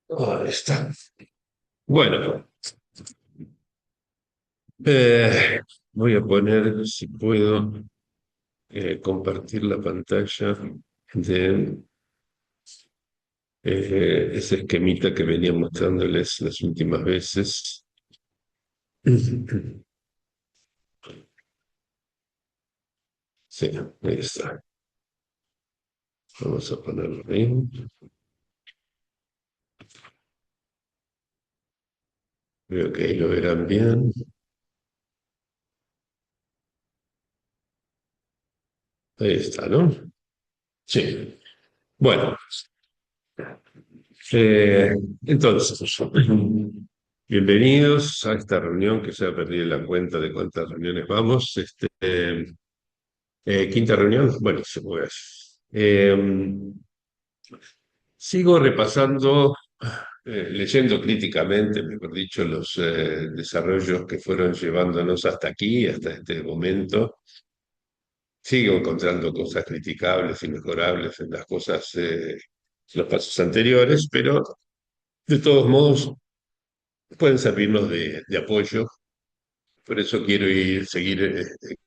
Ahí está. Bueno, voy a poner, si puedo, compartir la pantalla de ese esquemita que venía mostrándoles las últimas veces. Sí, ahí está. Vamos a ponerlo ahí. Creo que ahí lo verán bien. Ahí está, ¿no? Sí. Bueno, eh, entonces, bienvenidos a esta reunión que ya perdí la cuenta de cuántas reuniones vamos. Quinta reunión, bueno, pues. Sigo repasando, leyendo críticamente, mejor dicho, los desarrollos que fueron llevándonos hasta aquí, hasta este momento. Sigo encontrando cosas criticables y mejorables en las cosas, los pasos anteriores, pero de todos modos pueden servirnos de apoyo. Por eso quiero seguir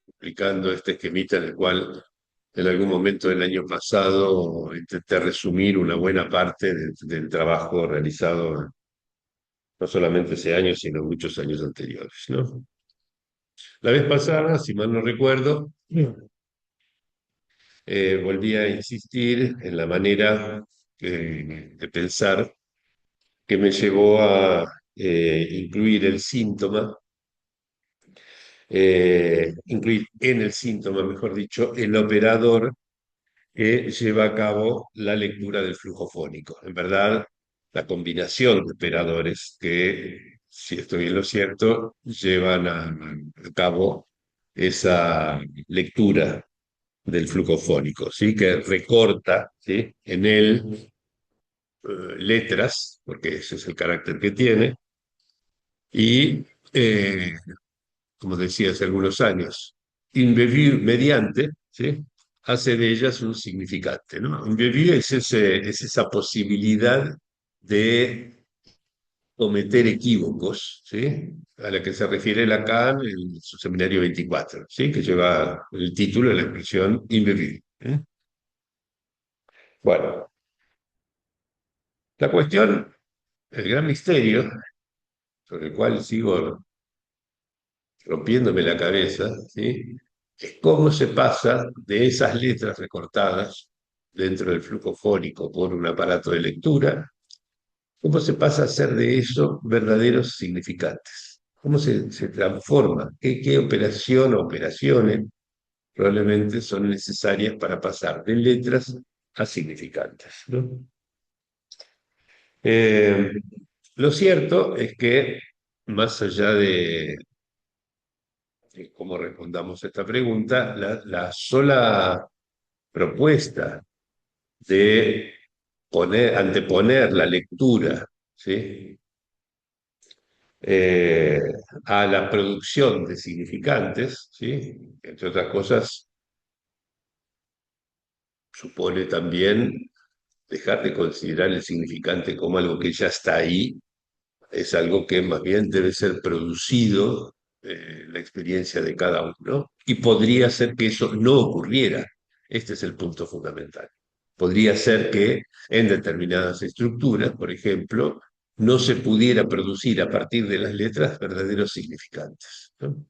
explicando este esquemita en el cual en algún momento del año pasado intenté resumir una buena parte del trabajo realizado no solamente ese año, sino muchos años anteriores, ¿no? La vez pasada, si mal no recuerdo, volví a insistir en la manera de pensar que me llevó a incluir el síntoma, incluir en el síntoma, mejor dicho, el operador que lleva a cabo la lectura del flujo fónico. En verdad, la combinación de operadores que, si estoy en lo cierto, llevan a cabo esa lectura del flujo fónico, ¿sí? Que recorta, ¿sí? En él letras, porque ese es el carácter que tiene, y, como decía hace algunos años, imbedir mediante, ¿sí? Hace de ellas un significante, ¿no? Imbedir es esa posibilidad de cometer equívocos, ¿sí? A la que se refiere Lacan en su seminario 24, ¿sí? Que lleva el título de la expresión imbedir. Bueno, la cuestión, el gran misterio, sobre el cual sigo rompiéndome la cabeza, ¿sí? Es cómo se pasa de esas letras recortadas dentro del flujo fónico por un aparato de lectura, cómo se pasa a hacer de eso verdaderos significantes, cómo se transforma, qué operación o operaciones probablemente son necesarias para pasar de letras a significantes, ¿no? Eh, lo cierto es que, más allá de cómo respondamos a esta pregunta, la sola propuesta de anteponer la lectura, ¿sí? Eh, a la producción de significantes, ¿sí? Entre otras cosas, supone también dejar de considerar el significante como algo que ya está ahí. Es algo que más bien debe ser producido, la experiencia de cada uno, y podría ser que eso no ocurriera. Este es el punto fundamental. Podría ser que en determinadas estructuras, por ejemplo, no se pudiera producir a partir de las letras verdaderos significantes, ¿no?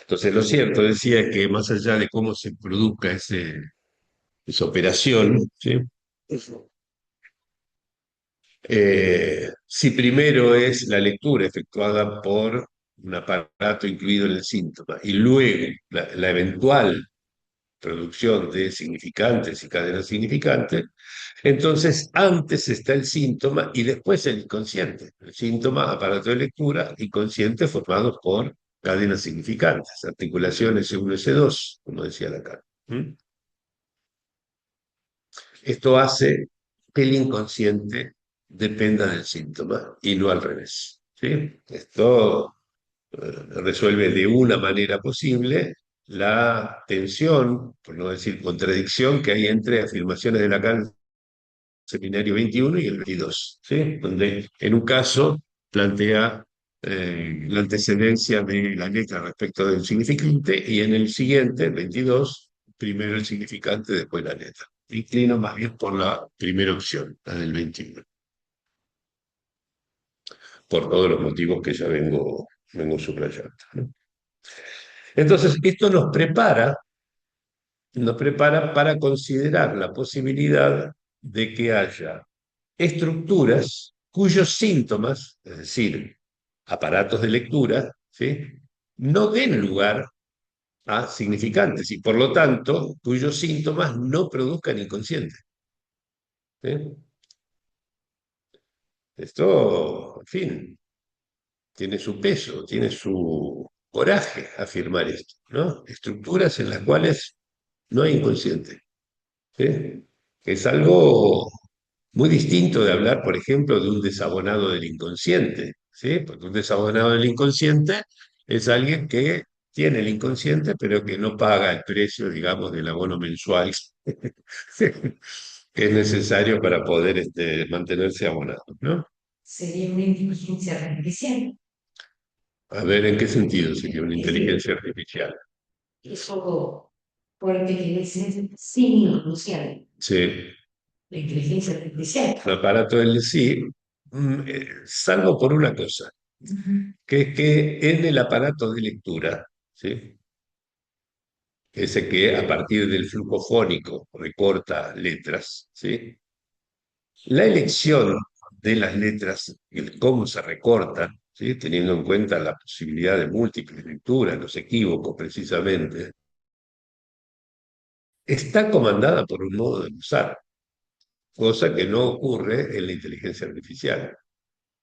Entonces, lo cierto, decía, es que más allá de cómo se produzca esa operación, ¿sí? Si primero es la lectura efectuada por un aparato incluido en el síntoma y luego la eventual producción de significantes y cadenas significantes, entonces antes está el síntoma y después el inconsciente. El síntoma, aparato de lectura, inconsciente formados por cadenas significantes, articulaciones S1, S2, como decía Lacan. ¿Mm? Esto hace que el inconsciente dependa del síntoma y no al revés, ¿sí? Esto resuelve de una manera posible la tensión, por no decir contradicción, que hay entre afirmaciones de Lacan Seminario 21 y el 22, ¿sí? Donde en un caso plantea la antecedencia de la letra respecto del significante y en el siguiente, el 22, primero el significante, después la letra. Me inclino más bien por la primera opción, la del 21, por todos los motivos que ya vengo subrayando, ¿no? Entonces, esto nos prepara para considerar la posibilidad de que haya estructuras cuyos síntomas, es decir, aparatos de lectura, ¿sí? No den lugar a significantes y por lo tanto cuyos síntomas no produzcan inconsciente, ¿sí? Esto, en fin, tiene su peso, tiene su coraje afirmar esto, ¿no? Estructuras en las cuales no hay inconsciente, ¿sí? Es algo muy distinto de hablar, por ejemplo, de un desabonado del inconsciente, ¿sí? Porque un desabonado del inconsciente es alguien que tiene el inconsciente, pero que no paga el precio, digamos, del abono mensual que es necesario para poder mantenerse abonado, ¿no? Sería una inteligencia artificial. A ver, ¿en qué sentido sería una inteligencia artificial? Eso fuerte que es sin inclusión. Sí, La inteligencia artificial. un aparato del sí, salvo por una cosa, Ujú. que es que en el aparato de lectura, ¿sí? Ese que a partir del flujo fónico recorta letras, ¿sí? La elección de las letras, el cómo se recortan, ¿sí? Teniendo en cuenta la posibilidad de múltiples lecturas, los equívocos precisamente, está comandada por un modo de usar, cosa que no ocurre en la inteligencia artificial.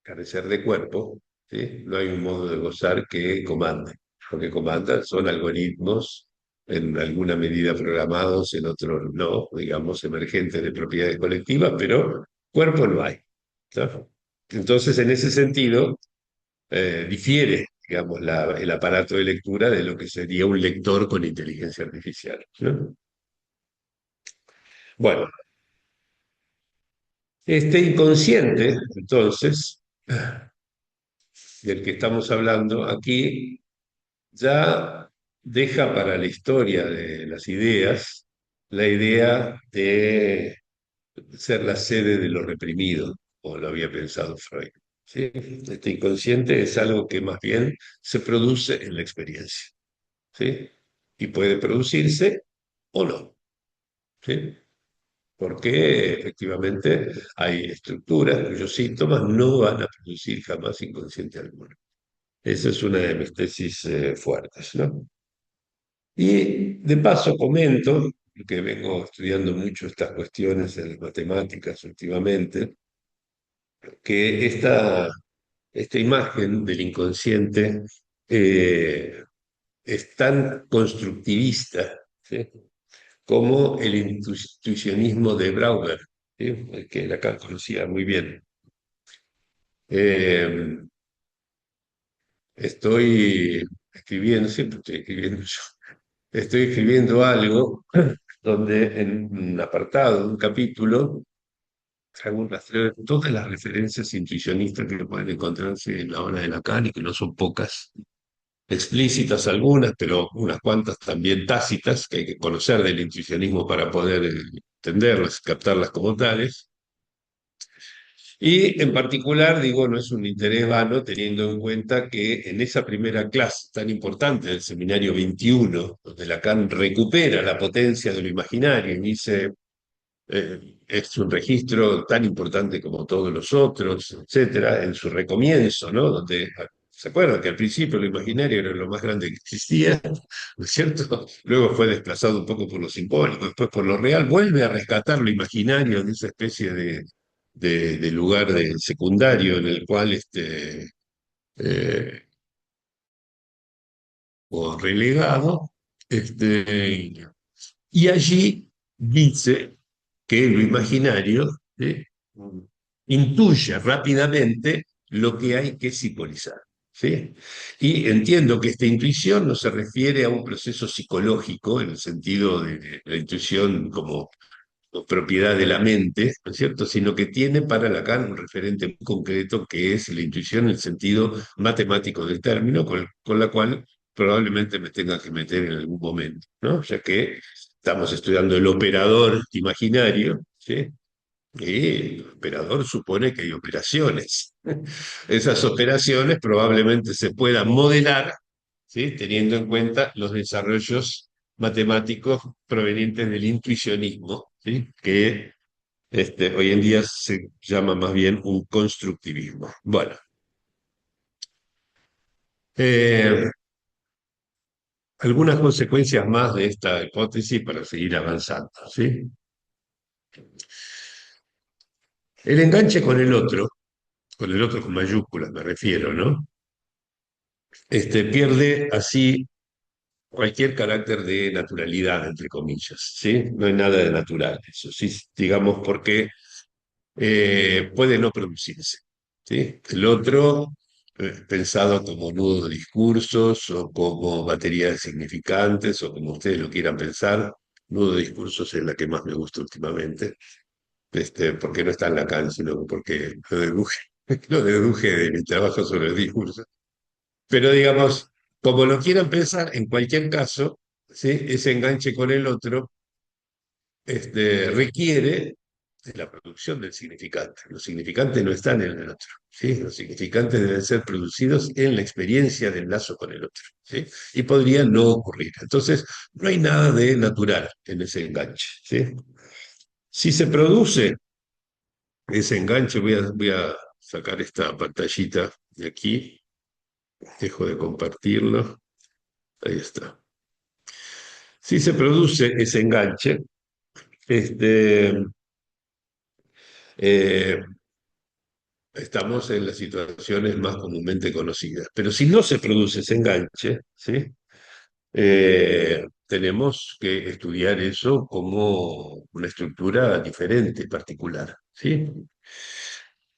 Carecer de cuerpo, ¿sí? No hay un modo de gozar que comande. Lo que comandan son algoritmos en alguna medida programados, en otros no, digamos, emergentes de propiedades colectivas, pero cuerpo no hay, ¿no? Entonces, en ese sentido, difiere, digamos, el aparato de lectura de lo que sería un lector con inteligencia artificial, ¿no? Bueno, este inconsciente, entonces, del que estamos hablando aquí, ya deja para la historia de las ideas la idea de ser la sede de lo reprimido, como lo había pensado Freud, ¿sí? Este inconsciente es algo que más bien se produce en la experiencia, ¿sí? Y puede producirse o no, ¿sí? Porque efectivamente hay estructuras cuyos síntomas no van a producir jamás inconsciente alguno. Esa es una de mis tesis fuertes, ¿no? Y de paso comento, porque vengo estudiando mucho estas cuestiones en las matemáticas últimamente, que esta imagen del inconsciente es tan constructivista, ¿sí? Como el intuicionismo de Brauer, ¿sí? El que Lacan conocía muy bien. Eh, Estoy escribiendo, siempre estoy escribiendo yo, estoy escribiendo algo donde en un apartado, un capítulo, hago un rastreo de todas las referencias intuicionistas que pueden encontrarse en la obra de Lacan y que no son pocas, explícitas algunas, pero unas cuantas también tácitas, que hay que conocer del intuicionismo para poder entenderlas, captarlas como tales. Y en particular, digo, no es un interés vano teniendo en cuenta que en esa primera clase tan importante del Seminario 21, donde Lacan recupera la potencia de lo imaginario y dice, es un registro tan importante como todos los otros, etcétera, en su recomienzo, ¿no? Donde se acuerdan que al principio lo imaginario era lo más grande que existía, ¿no es cierto? Luego fue desplazado un poco por lo simbólico, después por lo real, vuelve a rescatar lo imaginario de esa especie de lugar secundario en el cual eh, o relegado, y allí dice que lo imaginario intuye rápidamente lo que hay que simbolizar. ¿sí? Y entiendo que esta intuición no se refiere a un proceso psicológico en el sentido de la intuición como propiedad de la mente, ¿no es cierto? Sino que tiene para Lacan un referente muy concreto que es la intuición en el sentido matemático del término, con la cual probablemente me tenga que meter en algún momento, ¿no? Ya que estamos estudiando el operador imaginario, ¿sí? Y el operador supone que hay operaciones. Esas operaciones probablemente se puedan modelar, ¿sí? Teniendo en cuenta los desarrollos matemáticos provenientes del intuicionismo, ¿sí? Que hoy en día se llama más bien un constructivismo. Bueno, eh, algunas consecuencias más de esta hipótesis para seguir avanzando, ¿sí? El enganche con el otro con mayúsculas me refiero, ¿no? Pierde así cualquier carácter de naturalidad, entre comillas, ¿sí? No hay nada de natural, eso sí, digamos, porque puede no producirse, ¿sí? El otro, pensado como nudo de discursos o como batería de significantes o como ustedes lo quieran pensar, nudo de discursos es la que más me gusta últimamente, porque no está en Lacan, sino porque lo deduje de mi trabajo sobre el discurso. Pero digamos, como lo quieran pensar, en cualquier caso, ¿sí? Ese enganche con el otro requiere de la producción del significante. Los significantes no están en el otro, ¿sí? Los significantes deben ser producidos en la experiencia del lazo con el otro, ¿sí? Y podría no ocurrir. Entonces, no hay nada de natural en ese enganche, ¿sí? Si se produce ese enganche, voy a sacar esta pantallita de aquí, dejo de compartirlo, ahí está. Si se produce ese enganche, este, eh, estamos en las situaciones más comúnmente conocidas. Pero si no se produce ese enganche, ¿sí? Tenemos que estudiar eso como una estructura diferente, particular, ¿sí?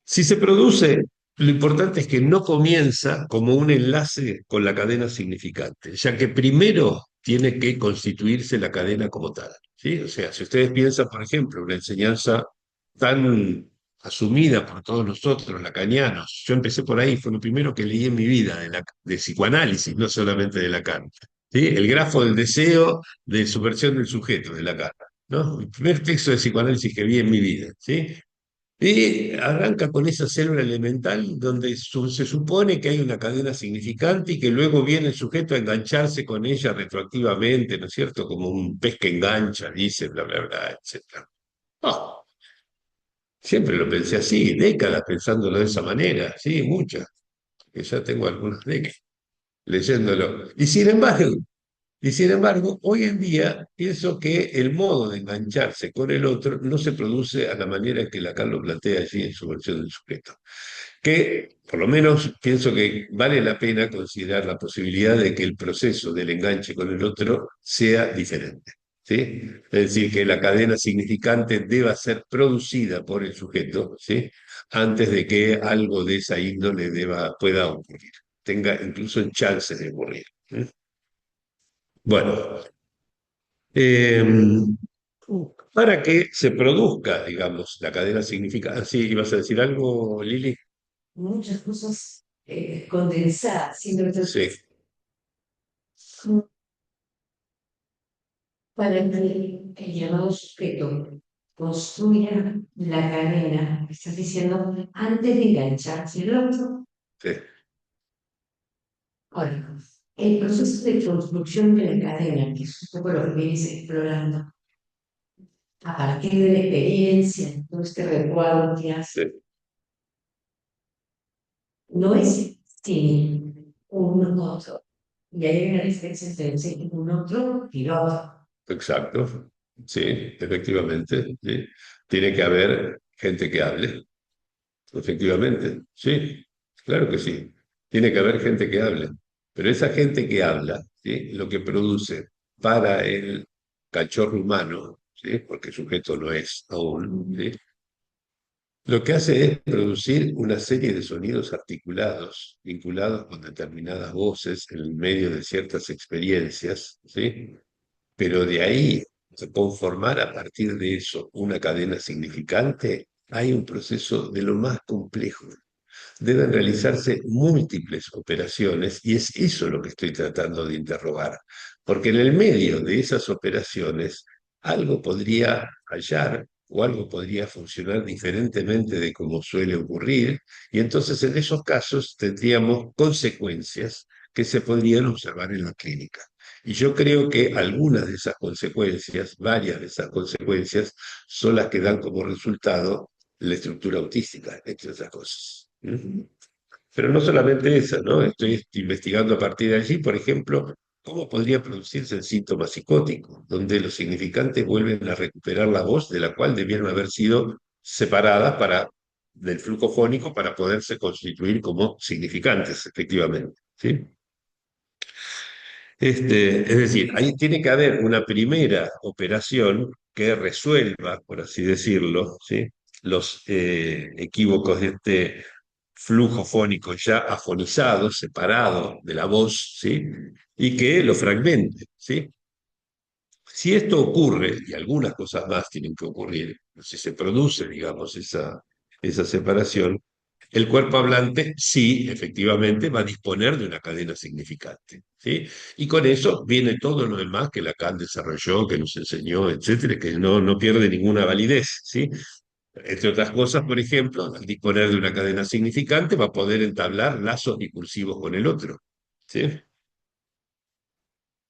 Si se produce, lo importante es que no comienza como un enlace con la cadena significante, ya que primero tiene que constituirse la cadena como tal, ¿sí? O sea, si ustedes piensan, por ejemplo, una enseñanza tan asumida por todos nosotros, lacanianos, yo empecé por ahí, fue lo primero que leí en mi vida de psicoanálisis, no solamente de Lacan, ¿sí? El grafo del deseo de subversión del sujeto de Lacan, ¿no? El primer texto de psicoanálisis que vi en mi vida, ¿sí? Y arranca con esa célula elemental donde se supone que hay una cadena significante y que luego viene el sujeto a engancharse con ella retroactivamente, ¿no es cierto? Como un pez que engancha, dice, bla, bla, bla, etc. Oh, siempre lo pensé así, décadas pensándolo de esa manera, sí, muchas, que ya tengo algunas décadas leyéndolo. Y sin embargo, hoy en día pienso que el modo de engancharse con el otro no se produce a la manera que Lacan lo plantea allí en su versión del sujeto. Que por lo menos pienso que vale la pena considerar la posibilidad de que el proceso del enganche con el otro sea diferente. ¿Sí? Es decir, que la cadena significante deba ser producida por el sujeto, ¿sí? Antes de que algo de esa índole pueda ocurrir, tenga incluso chances de ocurrir. ¿Sí? Bueno, eh, para que se produzca, digamos, la cadena significativa. Sí, ¿ibas a decir algo, Lili? Muchas cosas condensadas, siempre Sí, para que el llamado sujeto construya la cadena, estás diciendo, antes de engancharse el otro. sí, Ahora, el proceso de construcción de la cadena, que es un poco lo que vienes explorando, a partir de la experiencia, todo este recuadro que hace, sí, no es sin un otro. Y hay una diferencia entre un otro y lo otro. exacto. Sí, efectivamente. Sí. Tiene que haber gente que hable, efectivamente. Sí, claro que sí. Tiene que haber gente que hable. Pero esa gente que habla, ¿sí? Lo que produce para el cachorro humano, ¿sí? Porque el sujeto no es aún, ¿sí? Lo que hace es producir una serie de sonidos articulados, vinculados con determinadas voces en medio de ciertas experiencias, ¿sí? Pero de ahí a conformar a partir de eso una cadena significante, hay un proceso de lo más complejo. Deben realizarse múltiples operaciones y es eso lo que estoy tratando de interrogar, porque en el medio de esas operaciones algo podría fallar o algo podría funcionar diferentemente de como suele ocurrir, y entonces en esos casos tendríamos consecuencias que se podrían observar en la clínica. Y yo creo que algunas de esas consecuencias, varias de esas consecuencias, son las que dan como resultado la estructura autística, entre otras cosas. Pero no solamente esa, ¿no? Estoy investigando a partir de allí, por ejemplo, cómo podría producirse el síntoma psicótico, donde los significantes vuelven a recuperar la voz de la cual debieron haber sido separadas del flujo fónico para poderse constituir como significantes, efectivamente. ¿Sí? Es decir, ahí tiene que haber una primera operación que resuelva, por así decirlo, ¿sí? Los equívocos de este flujo fónico ya afonizado, separado de la voz, ¿sí? Y que lo fragmente, ¿sí? Si esto ocurre, y algunas cosas más tienen que ocurrir, si se produce, digamos, esa separación, el cuerpo hablante sí, efectivamente, va a disponer de una cadena significante, ¿sí? Y con eso viene todo lo demás que Lacan desarrolló, que nos enseñó, etcétera, que no pierde ninguna validez, ¿sí? Entre otras cosas, por ejemplo, al disponer de una cadena significante, va a poder entablar lazos discursivos con el otro, ¿sí?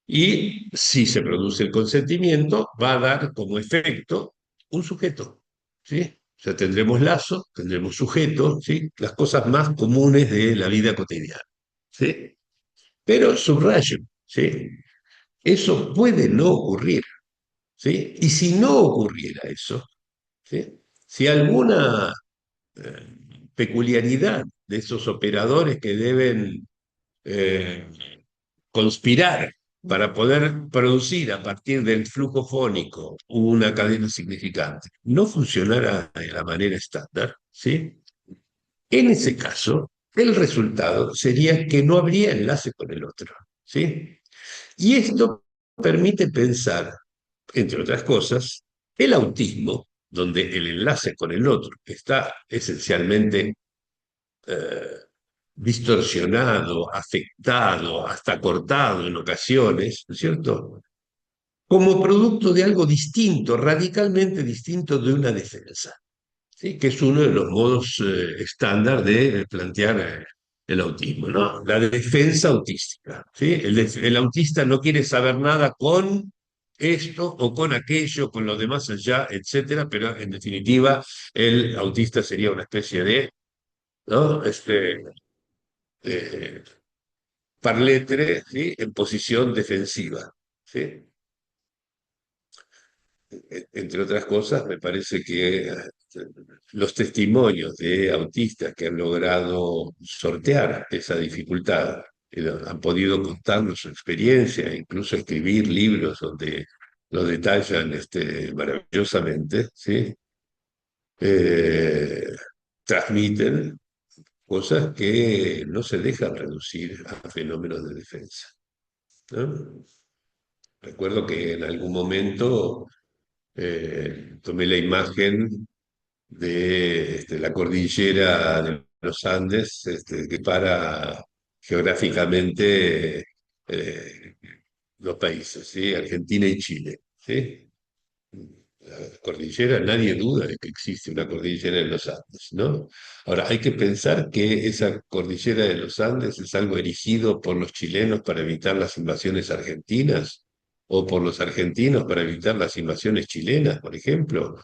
Y si se produce el consentimiento, va a dar como efecto un sujeto, ¿sí? O sea, tendremos lazo, tendremos sujeto, ¿sí? Las cosas más comunes de la vida cotidiana, ¿sí? Pero subrayo, ¿sí? Eso puede no ocurrir, ¿sí? Y si no ocurriera eso, ¿sí? Si alguna eh, peculiaridad de esos operadores que deben eh, conspirar para poder producir a partir del flujo fónico una cadena significante, no funcionara de la manera estándar, ¿sí? En ese caso, el resultado sería que no habría enlace con el otro, ¿sí? Y esto permite pensar, entre otras cosas, el autismo, donde el enlace con el otro está esencialmente eh, distorsionado, afectado, hasta cortado en ocasiones, ¿no es cierto? Como producto de algo distinto, radicalmente distinto de una defensa, ¿sí? Que es uno de los modos estándar de plantear el autismo, ¿no? La defensa autística, ¿sí? El autista no quiere saber nada con esto o con aquello, con lo demás allá, etcétera, pero en definitiva el autista sería una especie de, ¿no? Eh, parletre, ¿sí? En posición defensiva, ¿sí? Entre otras cosas, me parece que los testimonios de autistas que han logrado sortear esa dificultad, han podido contarnos su experiencia, incluso escribir libros donde lo detallan maravillosamente, ¿sí? Eh, transmiten cosas que no se dejan reducir a fenómenos de defensa, ¿no? Recuerdo que en algún momento tomé la imagen de la cordillera de los Andes, que para geográficamente los países, ¿sí? Argentina y Chile, ¿sí? La cordillera, nadie duda de que existe una cordillera en los Andes, ¿no? Ahora, hay que pensar que esa cordillera de los Andes es algo erigido por los chilenos para evitar las invasiones argentinas, o por los argentinos para evitar las invasiones chilenas, por ejemplo.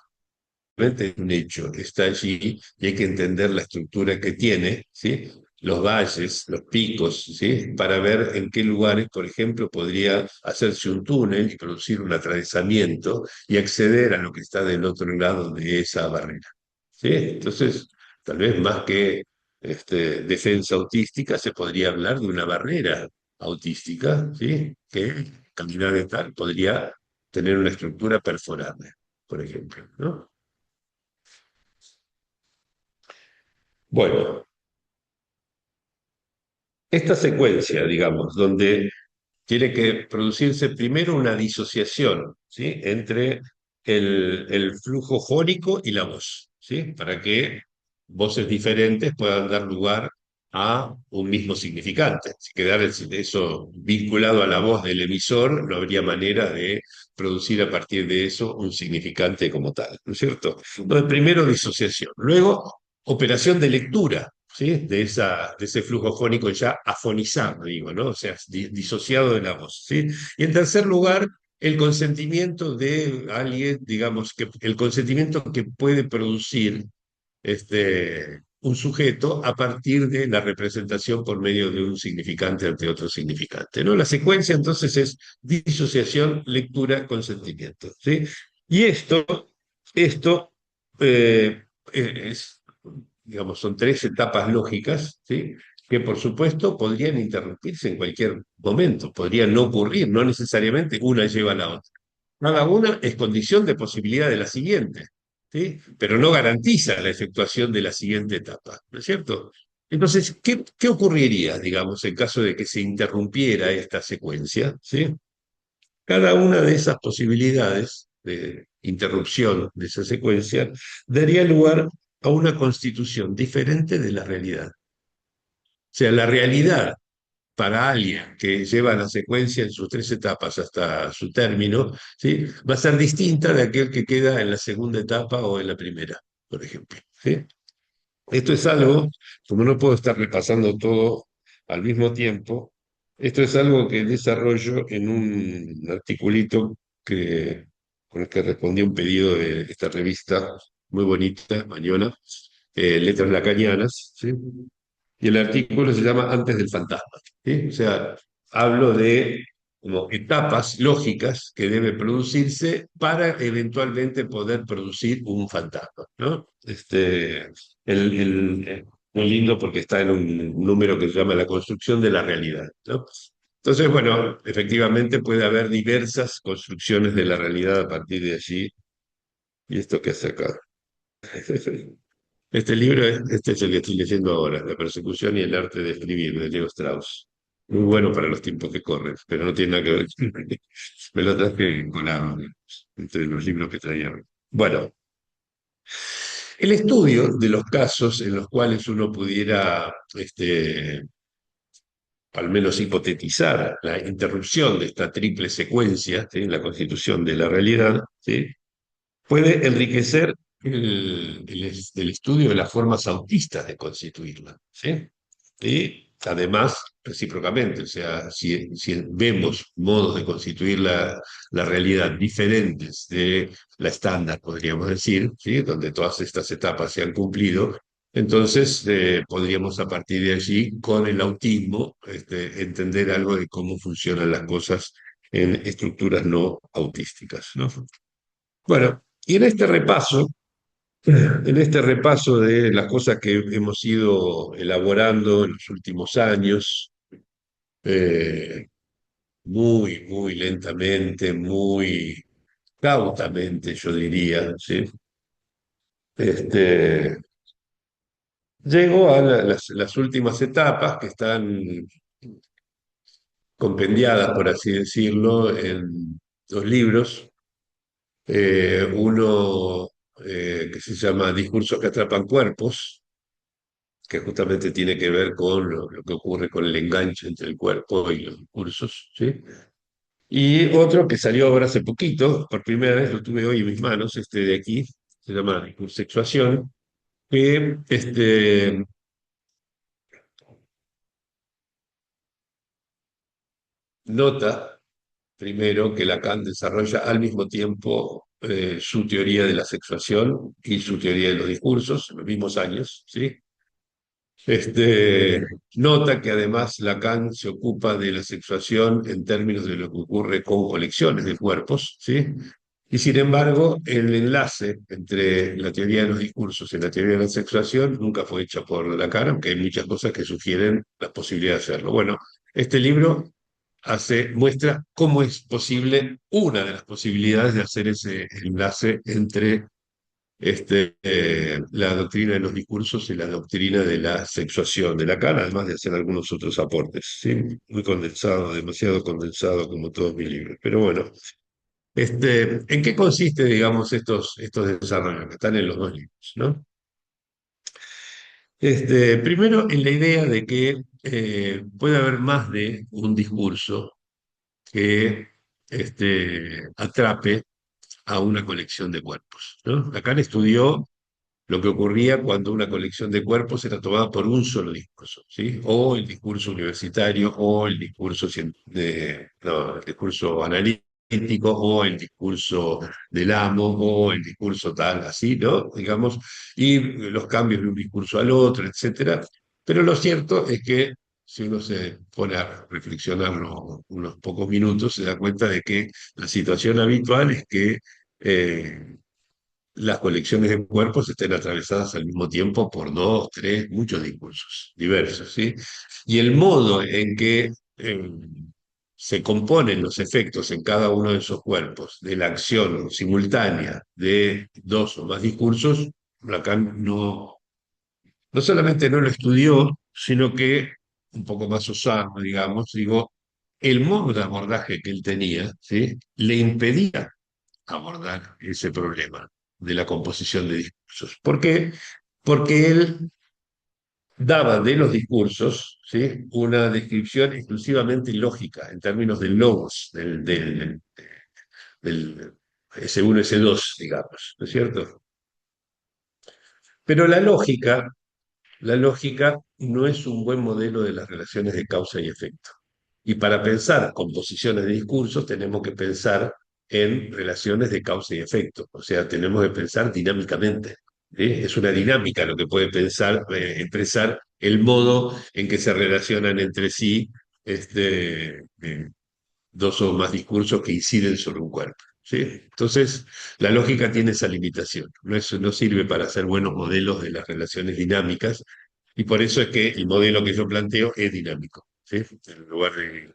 Realmente es un hecho, está allí y hay que entender la estructura que tiene, ¿sí? Los valles, los picos, ¿sí? Para ver en qué lugares, por ejemplo, podría hacerse un túnel y producir un atravesamiento y acceder a lo que está del otro lado de esa barrera, ¿sí? Entonces, tal vez más que defensa autística, se podría hablar de una barrera autística, ¿sí? Que, cantidad de tal, podría tener una estructura perforada, por ejemplo, ¿no? Bueno, esta secuencia, digamos, donde tiene que producirse primero una disociación, ¿sí? Entre el flujo jónico y la voz, ¿sí? Para que voces diferentes puedan dar lugar a un mismo significante. Si quedara eso vinculado a la voz del emisor, no habría manera de producir a partir de eso un significante como tal, ¿no es cierto? Entonces, primero disociación, luego operación de lectura, ¿sí? De ese flujo fónico ya afonizado, digo, ¿no? O sea, disociado de la voz, ¿sí? Y en tercer lugar, el consentimiento de alguien, digamos, que el consentimiento que puede producir un sujeto a partir de la representación por medio de un significante ante otro significante, ¿no? La secuencia entonces es disociación, lectura, consentimiento, ¿sí? Y esto es, digamos, son tres etapas lógicas, ¿sí? Que por supuesto podrían interrumpirse en cualquier momento, podrían no ocurrir, no necesariamente una lleva a la otra. Cada una es condición de posibilidad de la siguiente, ¿sí? Pero no garantiza la efectuación de la siguiente etapa, ¿no es cierto? Entonces, ¿qué ocurriría, digamos, en caso de que se interrumpiera esta secuencia? ¿Sí? Cada una de esas posibilidades de interrupción de esa secuencia daría lugar a una constitución diferente de la realidad. O sea, la realidad para alguien que lleva la secuencia en sus tres etapas hasta su término, ¿sí? Va a ser distinta de aquel que queda en la segunda etapa o en la primera, por ejemplo, ¿sí? Esto es algo, como no puedo estar repasando todo al mismo tiempo, esto es algo que desarrollo en un articulito con el que respondí a un pedido de esta revista muy bonita, española, Letras Lacanianas, ¿sí? Y el artículo se llama Antes del fantasma, ¿sí? O sea, hablo de como etapas lógicas que debe producirse para eventualmente poder producir un fantasma, ¿no? Muy lindo porque está en un número que se llama La construcción de la realidad, ¿no? Entonces, bueno, efectivamente puede haber diversas construcciones de la realidad a partir de allí. ¿Y esto qué hace acá? Este libro, este es el que estoy leyendo ahora, La persecución y el arte de escribir, de Leo Strauss. Muy bueno para los tiempos que corren, pero no tiene nada que ver. Me lo traje colado entre los libros que traía. Bueno, el estudio de los casos en los cuales uno pudiera, al menos hipotetizar la interrupción de esta triple secuencia, ¿sí? La constitución de la realidad, ¿sí? Puede enriquecer el estudio de las formas autistas de constituirla, ¿sí? Y además, recíprocamente, o sea, si vemos modos de constituir la realidad diferentes de la estándar, podríamos decir, ¿sí? Donde todas estas etapas se han cumplido, entonces podríamos a partir de allí, con el autismo, entender algo de cómo funcionan las cosas en estructuras no autísticas, ¿no? Bueno, y en este repaso de las cosas que hemos ido elaborando en los últimos años, eh, muy lentamente, muy cautamente, yo diría, ¿sí? Este, llego a las últimas etapas que están compendiadas, por así decirlo, en dos libros. Uno que se llama Discursos que atrapan cuerpos, que justamente tiene que ver con lo que ocurre con el enganche entre el cuerpo y los discursos, ¿sí? Y otro que salió ahora hace poquito, por primera vez lo tuve hoy en mis manos, este de aquí, se llama Discursexuación, que nota primero que Lacan desarrolla al mismo tiempo su teoría de la sexuación y su teoría de los discursos en los mismos años, ¿sí? Nota que además Lacan se ocupa de la sexuación en términos de lo que ocurre con colecciones de cuerpos, ¿sí? Y sin embargo, el enlace entre la teoría de los discursos y la teoría de la sexuación nunca fue hecha por Lacan, aunque hay muchas cosas que sugieren la posibilidad de hacerlo. Bueno, este libro muestra cómo es posible, una de las posibilidades de hacer ese enlace entre la doctrina de los discursos y la doctrina de la sexuación de Lacan, además de hacer algunos otros aportes, ¿sí? Muy condensado, demasiado condensado como todos mis libros. Pero bueno, ¿en qué consiste, digamos, estos desarrollos que están en los dos libros, ¿no? Primero, en la idea de que puede haber más de un discurso que atrape a una colección de cuerpos, ¿no? Lacan estudió lo que ocurría cuando una colección de cuerpos era tomada por un solo discurso, ¿sí? O el discurso universitario, o el discurso, no, el discurso analítico, o el discurso del amo, o el discurso tal, así, ¿no? Digamos, y los cambios de un discurso al otro, etcétera. Pero lo cierto es que si uno se pone a reflexionarlo unos pocos minutos, se da cuenta de que la situación habitual es que las colecciones de cuerpos estén atravesadas al mismo tiempo por dos, tres, muchos discursos diversos, ¿sí? Y el modo en que se componen los efectos en cada uno de esos cuerpos, de la acción simultánea de dos o más discursos, Lacan no solamente no lo estudió, sino que, un poco más osado, digamos, digo, el modo de abordaje que él tenía, ¿sí? Le impedía abordar ese problema de la composición de discursos. ¿Por qué? Porque él daba de los discursos, ¿sí? Una descripción exclusivamente lógica en términos del logos, del S1, S2, digamos, ¿no es cierto? Pero la lógica no es un buen modelo de las relaciones de causa y efecto. Y para pensar composiciones de discursos tenemos que pensar en relaciones de causa y efecto, o sea, tenemos que pensar dinámicamente. ¿Sí? Es una dinámica lo que puede pensar, expresar el modo en que se relacionan entre sí dos o más discursos que inciden sobre un cuerpo. ¿Sí? Entonces, la lógica tiene esa limitación. No sirve para hacer buenos modelos de las relaciones dinámicas, y por eso es que el modelo que yo planteo es dinámico, ¿sí? En lugar de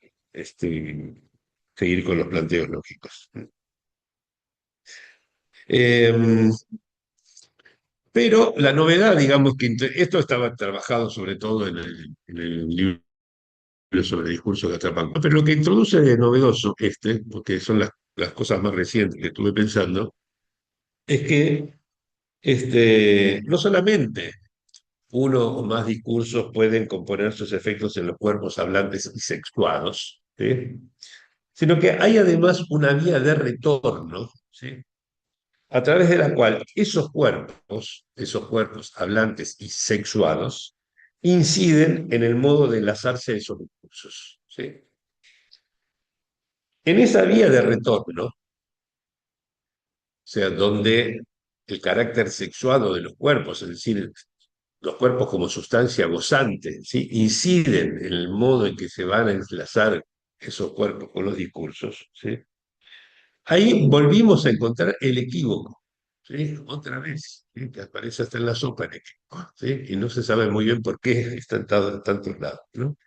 seguir con los planteos lógicos. Eh, pero la novedad, digamos que esto estaba trabajado sobre todo en el libro sobre discursos que atrapan. Pero lo que introduce de novedoso porque son las cosas más recientes que estuve pensando, es que no solamente uno o más discursos pueden componer sus efectos en los cuerpos hablantes y sexuados, ¿sí? Sino que hay además una vía de retorno, ¿sí? A través de la cual esos cuerpos hablantes y sexuados, inciden en el modo de enlazarse de esos discursos, ¿sí? En esa vía de retorno, o sea, donde el carácter sexuado de los cuerpos, es decir, los cuerpos como sustancia gozante, ¿sí? Inciden en el modo en que se van a enlazar esos cuerpos con los discursos, ¿sí? Ahí volvimos a encontrar el equívoco, ¿sí? Otra vez, ¿sí? Que aparece hasta en la sopa el equívoco, ¿sí? Y no se sabe muy bien por qué está en tantos lados, ¿no?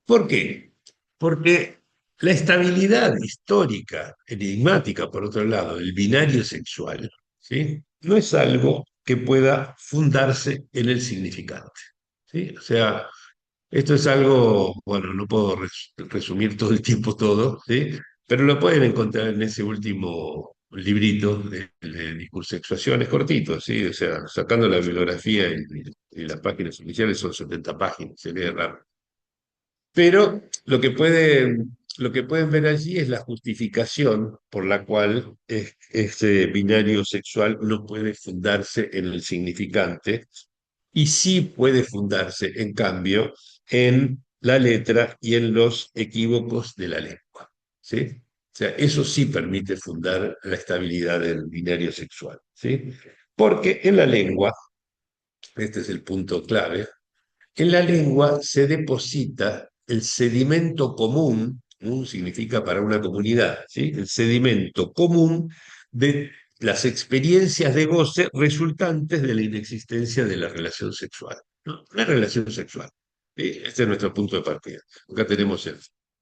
¿Por qué? Porque la estabilidad histórica, enigmática, por otro lado, del binario sexual, ¿sí? No es algo que pueda fundarse en el significante, ¿sí? O sea, esto es algo, bueno, no puedo resumir todo el tiempo todo, ¿sí? Pero lo pueden encontrar en ese último librito de discursexuación, es cortito, ¿sí? O sea, sacando la bibliografía y las páginas oficiales son 70 páginas, se lee rápido. Pero lo que pueden ver allí es la justificación por la cual este binario sexual no puede fundarse en el significante y sí puede fundarse, en cambio, en la letra y en los equívocos de la lengua. ¿Sí? O sea, eso sí permite fundar la estabilidad del binario sexual. ¿Sí? Porque en la lengua, este es el punto clave, en la lengua se deposita el sedimento común, común significa para una comunidad, ¿sí? El sedimento común de las experiencias de goce resultantes de la inexistencia de la relación sexual. ¿No? La relación sexual. ¿Sí? Este es nuestro punto de partida. Acá tenemos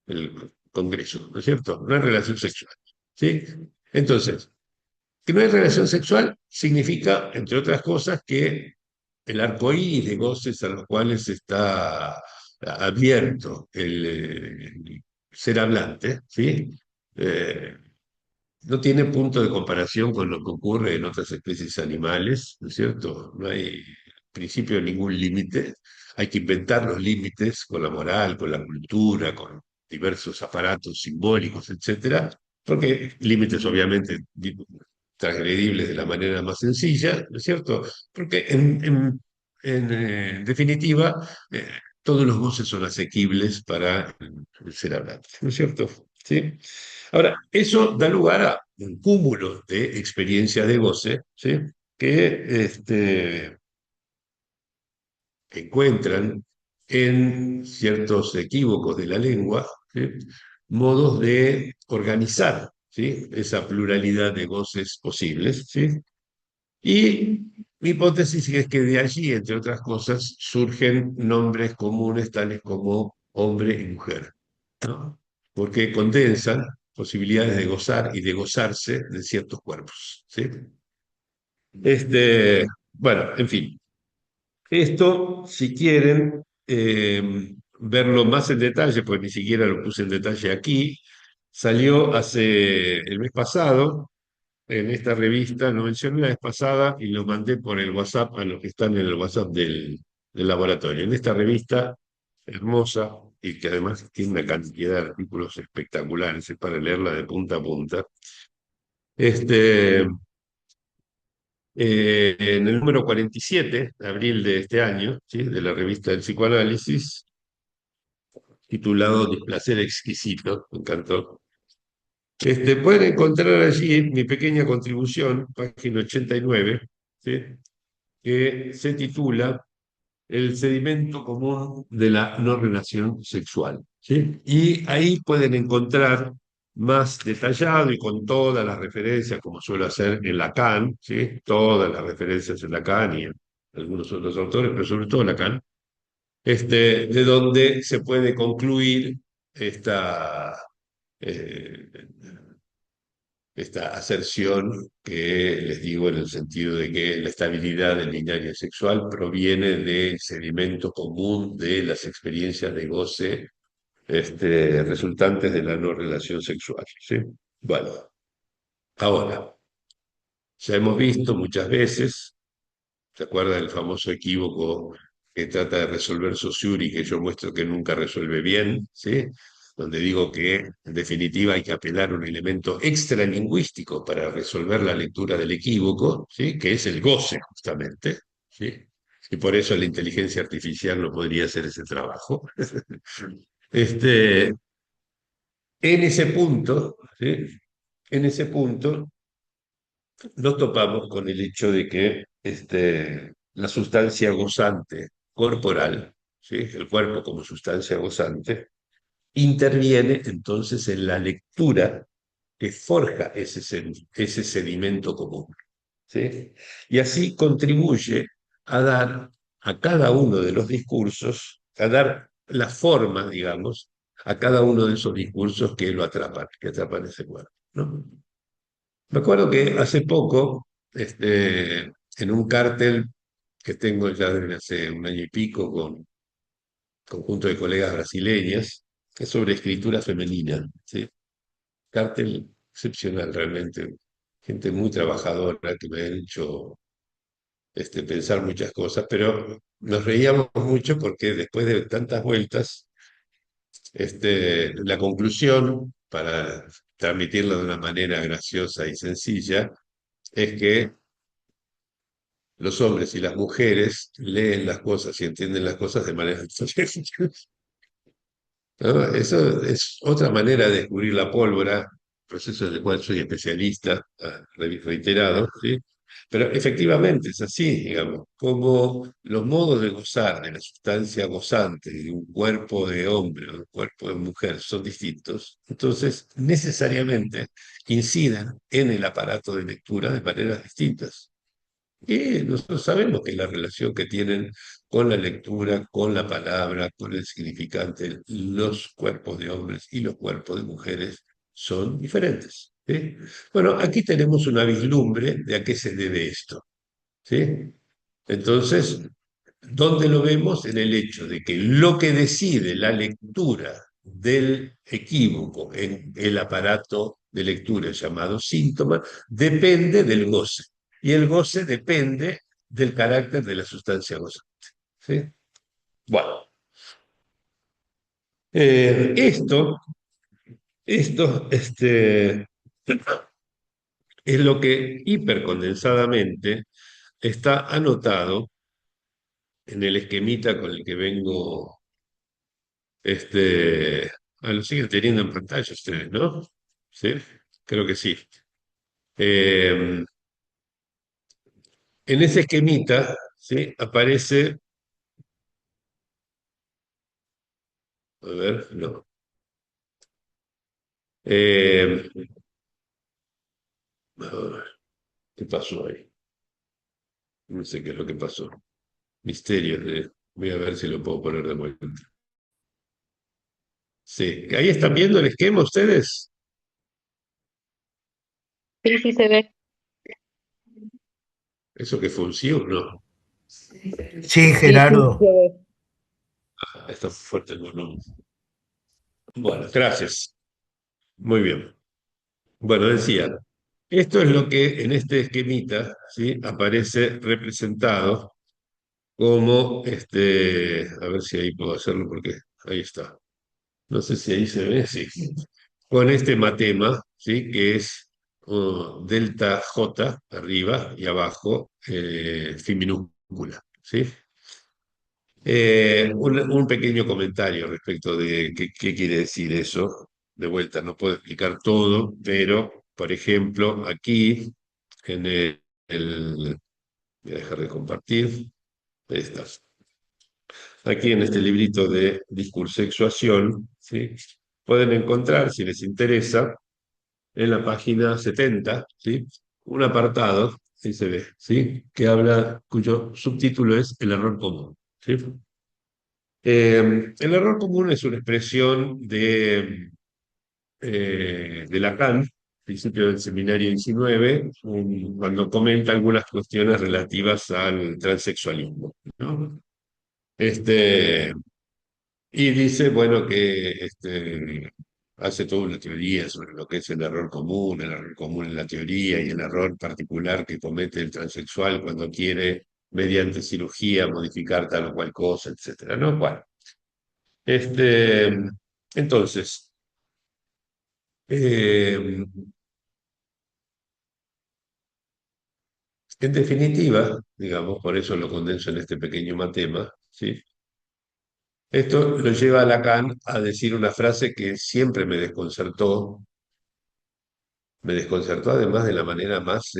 el Congreso, ¿no es cierto? Una relación sexual. ¿Sí? Entonces, Que no hay relación sexual significa, entre otras cosas, que el arcoíris de goces a los cuales está abierto el ser hablante, ¿sí? Eh, no tiene punto de comparación con lo que ocurre en otras especies animales, ¿no es cierto? No hay en principio ningún límite. Hay que inventar los límites con la moral, con la cultura, con diversos aparatos simbólicos, etcétera, porque límites obviamente transgredibles de la manera más sencilla, ¿no es cierto? Porque en definitiva, todos los goces son asequibles para el ser hablante, ¿no es cierto? ¿Sí? Ahora, eso da lugar a un cúmulo de experiencias de goce, ¿sí? Que encuentran en ciertos equívocos de la lengua, ¿sí? Modos de organizar, ¿sí? Esa pluralidad de goces posibles, ¿sí? Y mi hipótesis es que de allí, entre otras cosas, surgen nombres comunes tales como hombre y mujer, ¿no? Porque condensan posibilidades de gozar y de gozarse de ciertos cuerpos, ¿sí? Bueno, en fin, esto, si quieren verlo más en detalle, pues ni siquiera lo puse en detalle aquí, salió hace el mes pasado en esta revista, lo mencioné la vez pasada y lo mandé por el WhatsApp a los que están en el WhatsApp del laboratorio. En esta revista hermosa y que además tiene una cantidad de artículos espectaculares, es para leerla de punta a punta. Este, en el número 47 de abril de este año, ¿sí? De la revista del psicoanálisis, titulado Displacer exquisito, me encantó. Pueden encontrar allí mi pequeña contribución, página 89, ¿sí? Que se titula El sedimento común de la no relación sexual, ¿sí? Y ahí pueden encontrar más detallado y con todas las referencias, como suelo hacer en Lacan, ¿sí? Todas las referencias en Lacan y en algunos otros autores, pero sobre todo Lacan, de donde se puede concluir esta, eh, esta aserción que les digo en el sentido de que la estabilidad del lineaje sexual proviene del sedimento común de las experiencias de goce resultantes de la no relación sexual, ¿sí? Bueno, ahora, ya hemos visto muchas veces, ¿se acuerda del famoso equívoco que trata de resolver Saussure y que yo muestro que nunca resuelve bien, ¿sí? Donde digo que en definitiva hay que apelar a un elemento extralingüístico para resolver la lectura del equívoco, ¿sí? Que es el goce, justamente, ¿sí? Y por eso la inteligencia artificial no podría hacer ese trabajo. Este, en ese punto, ¿sí? En ese punto nos topamos con el hecho de que la sustancia gozante corporal, ¿sí? El cuerpo como sustancia gozante, interviene entonces en la lectura que forja ese sedimento común, ¿sí? Y así contribuye a dar a cada uno de los discursos, a dar la forma, digamos, a cada uno de esos discursos que atrapan ese cuerpo, ¿no? Me acuerdo que hace poco, en un cártel que tengo ya desde hace un año y pico con un conjunto de colegas brasileñas, que es sobre escritura femenina, ¿sí? Cártel excepcional realmente, gente muy trabajadora que me ha hecho pensar muchas cosas, pero nos reíamos mucho porque después de tantas vueltas, la conclusión, para transmitirla de una manera graciosa y sencilla, es que los hombres y las mujeres leen las cosas y entienden las cosas de manera diferente, ¿no? Eso es otra manera de descubrir la pólvora, proceso en el cual soy especialista, reiterado, ¿sí? Pero efectivamente es así, digamos, como los modos de gozar de la sustancia gozante de un cuerpo de hombre o de un cuerpo de mujer son distintos, entonces necesariamente inciden en el aparato de lectura de maneras distintas. Y nosotros sabemos que la relación que tienen con la lectura, con la palabra, con el significante, los cuerpos de hombres y los cuerpos de mujeres son diferentes. ¿Sí? Bueno, aquí tenemos una vislumbre de a qué se debe esto. ¿Sí? Entonces, ¿dónde lo vemos? En el hecho de que lo que decide la lectura del equívoco en el aparato de lectura llamado síntoma depende del goce. Y el goce depende del carácter de la sustancia gozante. ¿Sí? Bueno, esto es lo que hipercondensadamente está anotado en el esquemita con el que vengo. Lo siguen teniendo en pantalla ustedes, ¿no? Sí, creo que sí. Eh, en ese esquemita, ¿sí? Aparece, a ver, no. Eh, a ver, ¿qué pasó ahí? No sé qué es lo que pasó. Misterios de... Voy a ver si lo puedo poner de vuelta. Sí, ahí están viendo el esquema ustedes. Sí, sí se ve. Eso que funciona, no. Sí, Sí, sí se Gerardo. ve. Está fuerte el volumen. Bueno, gracias. Muy bien. Bueno, decía, esto es lo que en este esquemita, ¿sí? Aparece representado como, a ver si ahí puedo hacerlo porque ahí está. No sé si ahí se ve, sí. Con este matema, ¿sí? Que es delta J arriba y abajo, phi minúscula, ¿sí? Un pequeño comentario respecto de qué quiere decir eso. De vuelta, no puedo explicar todo, pero, por ejemplo, aquí en voy a dejar de compartir. Ahí está. Aquí en este librito de discursexuación, ¿sí? Pueden encontrar, si les interesa, en la página 70, ¿sí? Un apartado, ahí se ve, ¿sí? Que habla, cuyo subtítulo es El error común. ¿Sí? El error común es una expresión de Lacan, principio del seminario 19, cuando comenta algunas cuestiones relativas al transexualismo, ¿no? Este, y dice, bueno, que hace toda una teoría sobre lo que es el error común en la teoría y el error particular que comete el transexual cuando quiere, mediante cirugía, modificar tal o cual cosa, etcétera, ¿no? Bueno, este, entonces, eh, en definitiva, digamos, por eso lo condenso en este pequeño matema, ¿sí? Esto lo lleva a Lacan a decir una frase que siempre me desconcertó además de la manera más,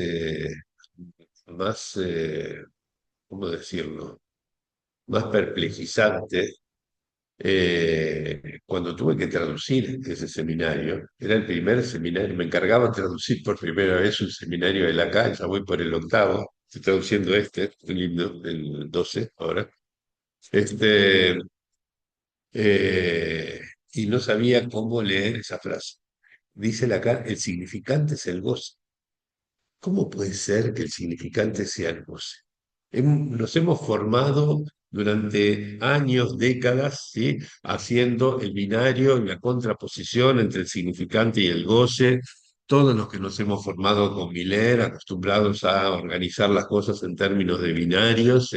¿cómo decirlo? Más perplejizante cuando tuve que traducir ese seminario. Era el primer seminario, me encargaba de traducir por primera vez un seminario de Lacan, ya voy por el octavo, estoy traduciendo el himno, el 12 ahora. Este, y no sabía cómo leer esa frase. Dice Lacan, el significante es el goce. ¿Cómo puede ser que el significante sea el goce? Nos hemos formado durante años, décadas, ¿sí? Haciendo el binario y la contraposición entre el significante y el goce. Todos los que nos hemos formado con Miller, acostumbrados a organizar las cosas en términos de binarios,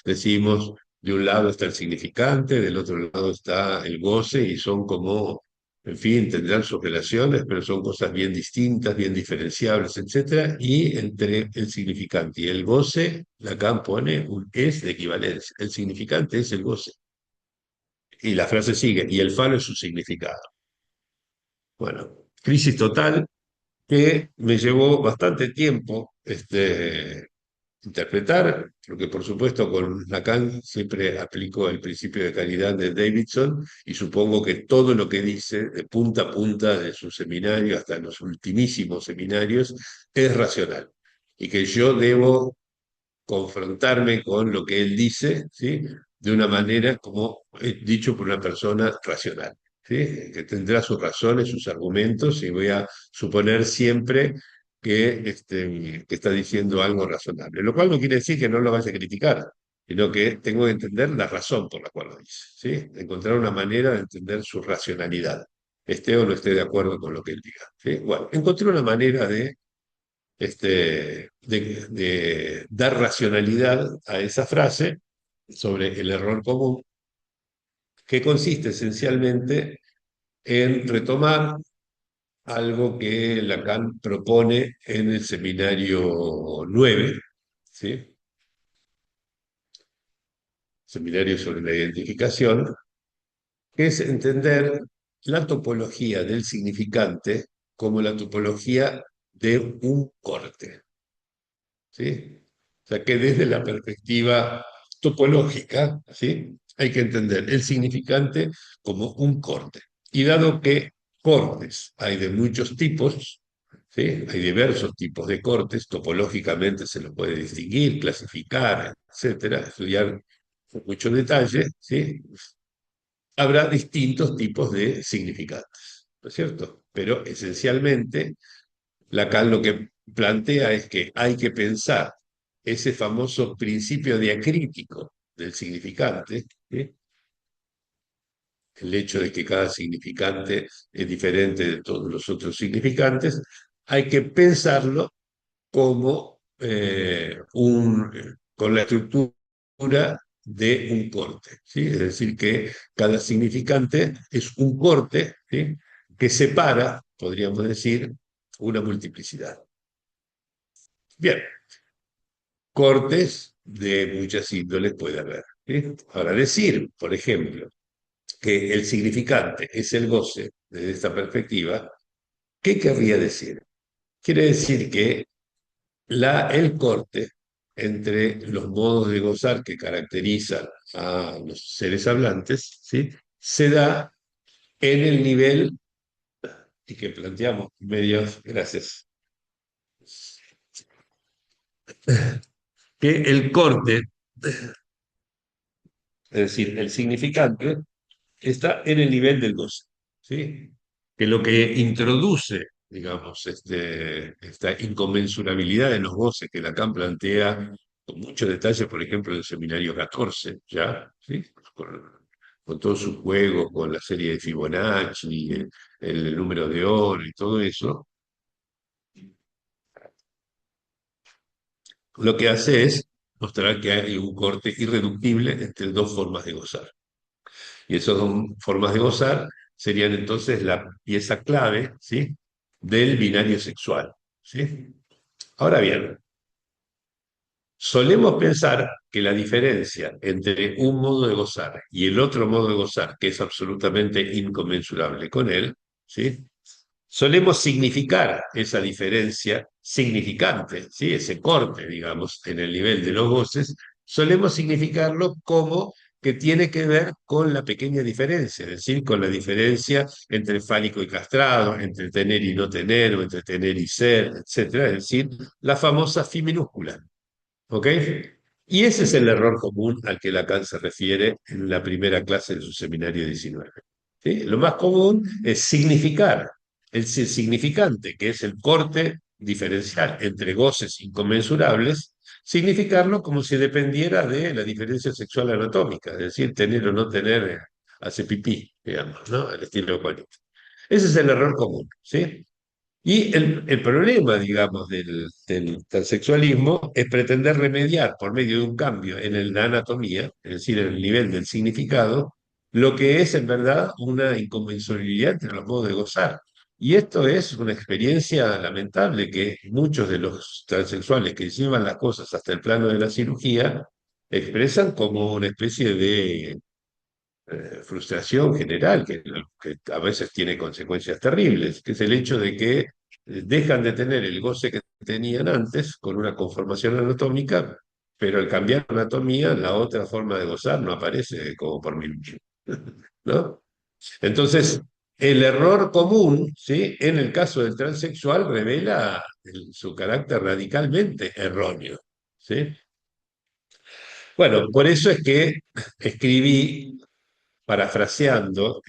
decimos, de un lado está el significante, del otro lado está el goce, y son como, en fin, tendrán sus relaciones, pero son cosas bien distintas, bien diferenciables, etcétera. Y entre el significante y el goce, Lacan pone un es de equivalencia. El significante es el goce. Y la frase sigue, y el falo es su significado. Bueno, crisis total que me llevó bastante tiempo interpretar, porque por supuesto con Lacan siempre aplico el principio de calidad de Davidson y supongo que todo lo que dice de punta a punta de su seminario hasta los ultimísimos seminarios es racional y que yo debo confrontarme con lo que él dice, ¿sí? De una manera como dicho por una persona racional. ¿sí? Que tendrá sus razones, sus argumentos, y voy a suponer siempre que está diciendo algo razonable. Lo cual no quiere decir que no lo vaya a criticar, sino que tengo que entender la razón por la cual lo dice, ¿sí? Encontrar una manera de entender su racionalidad, esté o no esté de acuerdo con lo que él diga, ¿sí? Bueno, encontré una manera de dar racionalidad a esa frase sobre el error común, que consiste esencialmente en retomar algo que Lacan propone en el seminario 9, ¿sí? Seminario sobre la identificación, que es entender la topología del significante como la topología de un corte, ¿sí? O sea, que desde la perspectiva topológica, ¿sí? Hay que entender el significante como un corte. Y dado que cortes hay de muchos tipos, ¿sí? Hay diversos tipos de cortes, topológicamente se los puede distinguir, clasificar, etcétera, estudiar con mucho detalle, ¿sí? Habrá distintos tipos de significantes, ¿no es cierto? Pero esencialmente Lacan lo que plantea es que hay que pensar ese famoso principio diacrítico del significante, ¿sí? El hecho de que cada significante es diferente de todos los otros significantes, hay que pensarlo como con la estructura de un corte, ¿sí? Es decir, que cada significante es un corte, ¿sí? Que separa, podríamos decir, una multiplicidad. Bien, cortes de muchas índoles puede haber, ¿sí? Ahora, decir, por ejemplo, que el significante es el goce desde esta perspectiva, ¿qué querría decir? Quiere decir que el corte entre los modos de gozar que caracterizan a los seres hablantes, ¿sí? Se da en el nivel y que planteamos medios, gracias, que el corte, es decir, el significante, está en el nivel del goce, ¿sí? Que lo que introduce, digamos, esta inconmensurabilidad de los goces que Lacan plantea con mucho detalle, por ejemplo, en el seminario 14, ¿ya? ¿Sí? Con todo su juego, con la serie de Fibonacci, el número de oro y todo eso, lo que hace es mostrar que hay un corte irreductible entre dos formas de gozar. Y esas dos formas de gozar serían entonces la pieza clave, ¿sí? Del binario sexual, ¿sí? Ahora bien, solemos pensar que la diferencia entre un modo de gozar y el otro modo de gozar, que es absolutamente inconmensurable con él, ¿sí? Solemos significar esa diferencia significante, ¿sí? Ese corte, digamos, en el nivel de los goces, solemos significarlo como que tiene que ver con la pequeña diferencia, es decir, con la diferencia entre fálico y castrado, entre tener y no tener, o entre tener y ser, etcétera, es decir, la famosa fi minúscula. ¿Ok? Y ese es el error común al que Lacan se refiere en la primera clase de su seminario 19. ¿Sí? Lo más común es significar el significante, que es el corte diferencial entre goces inconmensurables, significarlo como si dependiera de la diferencia sexual anatómica, es decir, tener o no tener, hace pipí, digamos, ¿no? El estilo de Juanito. Ese es el error común, ¿sí? Y el problema, digamos, del transexualismo es pretender remediar por medio de un cambio en la anatomía, es decir, en el nivel del significado, lo que es en verdad una inconmensurabilidad entre los modos de gozar. Y esto es una experiencia lamentable que muchos de los transexuales que llevan las cosas hasta el plano de la cirugía expresan como una especie de frustración general, que a veces tiene consecuencias terribles, que es el hecho de que dejan de tener el goce que tenían antes con una conformación anatómica, pero al cambiar la anatomía, la otra forma de gozar no aparece como por milagro, ¿no? Entonces, el error común, ¿sí? En el caso del transexual revela su carácter radicalmente erróneo, ¿sí? Bueno, por eso es que escribí parafraseando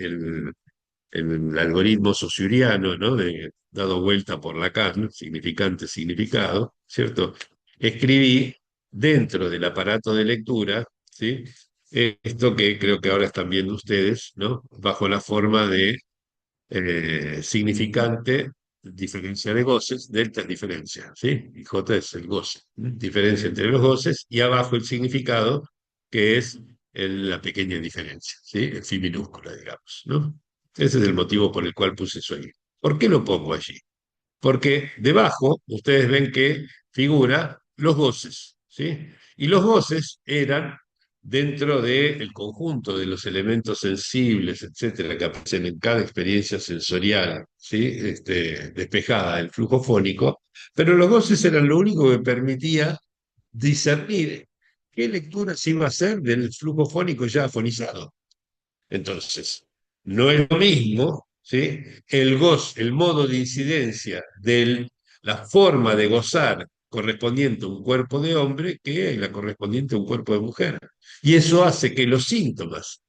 el algoritmo saussuriano, ¿no? Dado vuelta por Lacan, significante, significado, ¿cierto? Escribí dentro del aparato de lectura, ¿sí? Esto que creo que ahora están viendo ustedes, ¿no? Bajo la forma de significante, diferencia de goces, delta es diferencia, ¿sí? Y J es el goce, diferencia entre los goces, y abajo el significado, que es la pequeña diferencia, ¿sí? El fin minúscula, digamos, ¿no? Ese es el motivo por el cual puse eso ahí. ¿Por qué lo pongo allí? Porque debajo ustedes ven que figura los goces, ¿sí? Y los goces eran dentro del conjunto de los elementos sensibles, etcétera, que aparecen en cada experiencia sensorial, ¿sí? Despejada del flujo fónico, pero los goces eran lo único que permitía discernir qué lectura se iba a hacer del flujo fónico ya afonizado. Entonces, no es lo mismo, ¿sí? El modo de incidencia de la forma de gozar correspondiente a un cuerpo de hombre que la correspondiente a un cuerpo de mujer. Y eso hace que los síntomas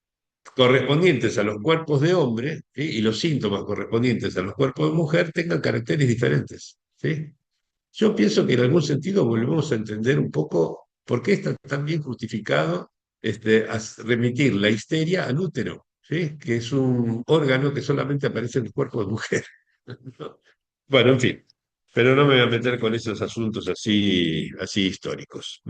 correspondientes a los cuerpos de hombre, ¿sí? Y los síntomas correspondientes a los cuerpos de mujer tengan caracteres diferentes, ¿sí? Yo pienso que en algún sentido volvemos a entender un poco por qué está tan bien justificado remitir la histeria al útero, ¿sí? Que es un órgano que solamente aparece en el cuerpo de mujer. ¿No? Bueno, en fin, pero no me voy a meter con esos asuntos así históricos.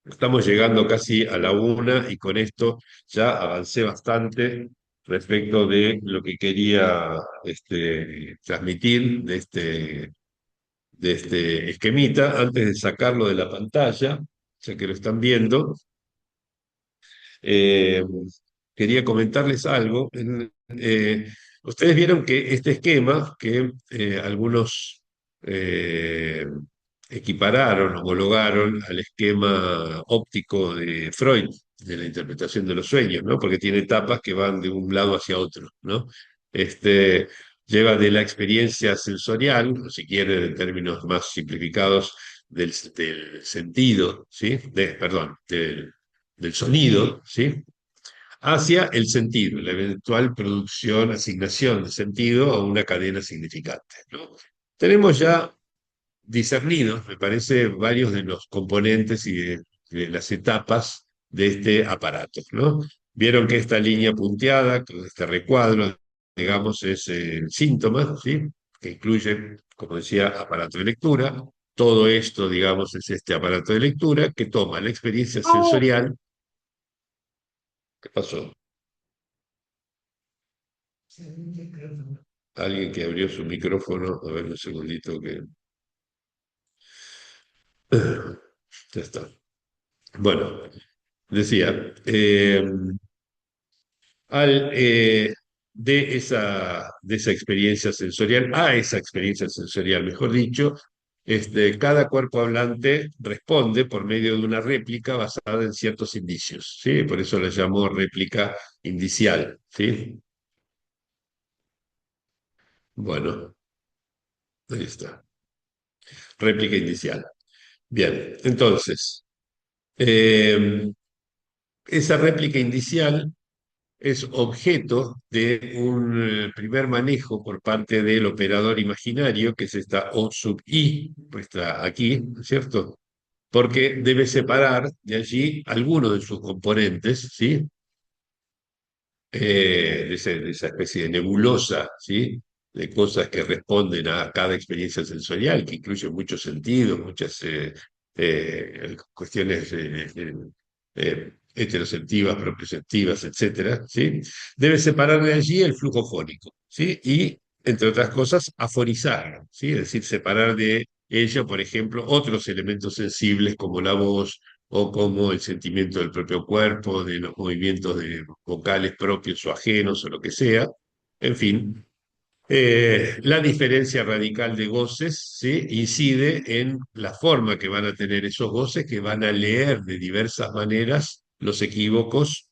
Estamos llegando casi a la una y con esto ya avancé bastante respecto de lo que quería transmitir de este esquemita antes de sacarlo de la pantalla, ya que lo están viendo. eh, Quería comentarles algo. Ustedes vieron que este esquema, que algunos eh, equipararon, homologaron al esquema óptico de Freud, de la interpretación de los sueños, ¿no? Porque tiene etapas que van de un lado hacia otro, ¿no? Este, Lleva de la experiencia sensorial, o si quiere, en términos más simplificados, del sentido, ¿sí? Perdón, del sonido, ¿sí? Hacia el sentido, la eventual producción, asignación de sentido a una cadena significante, ¿no? Tenemos ya discernidos, me parece, varios de los componentes y de las etapas de este aparato, ¿no? Vieron que esta línea punteada, con este recuadro, digamos, es el síntoma, ¿sí? Que incluye, como decía, aparato de lectura. Todo esto, digamos, es este aparato de lectura que toma la experiencia sensorial. ¿Qué pasó? Alguien que abrió su micrófono, a ver un segundito que... Ya está. Bueno, decía, al, de esa experiencia sensorial, a esa experiencia sensorial, mejor dicho, cada cuerpo hablante responde por medio de una réplica basada en ciertos indicios, ¿sí? Por eso la llamó réplica indicial, ¿sí? Bueno, ahí está, réplica indicial. Bien, entonces, eh, esa réplica indicial es objeto de un primer manejo por parte del operador imaginario, que es esta O sub I, puesta aquí, ¿no es cierto? Porque debe separar de allí algunos de sus componentes, ¿sí? De esa especie de nebulosa, ¿sí? De cosas que responden a cada experiencia sensorial, que incluye muchos sentidos, muchas cuestiones heteroceptivas, propioceptivas, etcétera, ¿sí? Debe separar de allí el flujo fónico, ¿sí? Y, entre otras cosas, afonizar, ¿sí? Es decir, separar de ello, por ejemplo, otros elementos sensibles como la voz, o como el sentimiento del propio cuerpo, de los movimientos vocales propios o ajenos o lo que sea. En fin, la diferencia radical de goces, ¿sí? Incide en la forma que van a tener esos goces, que van a leer de diversas maneras los equívocos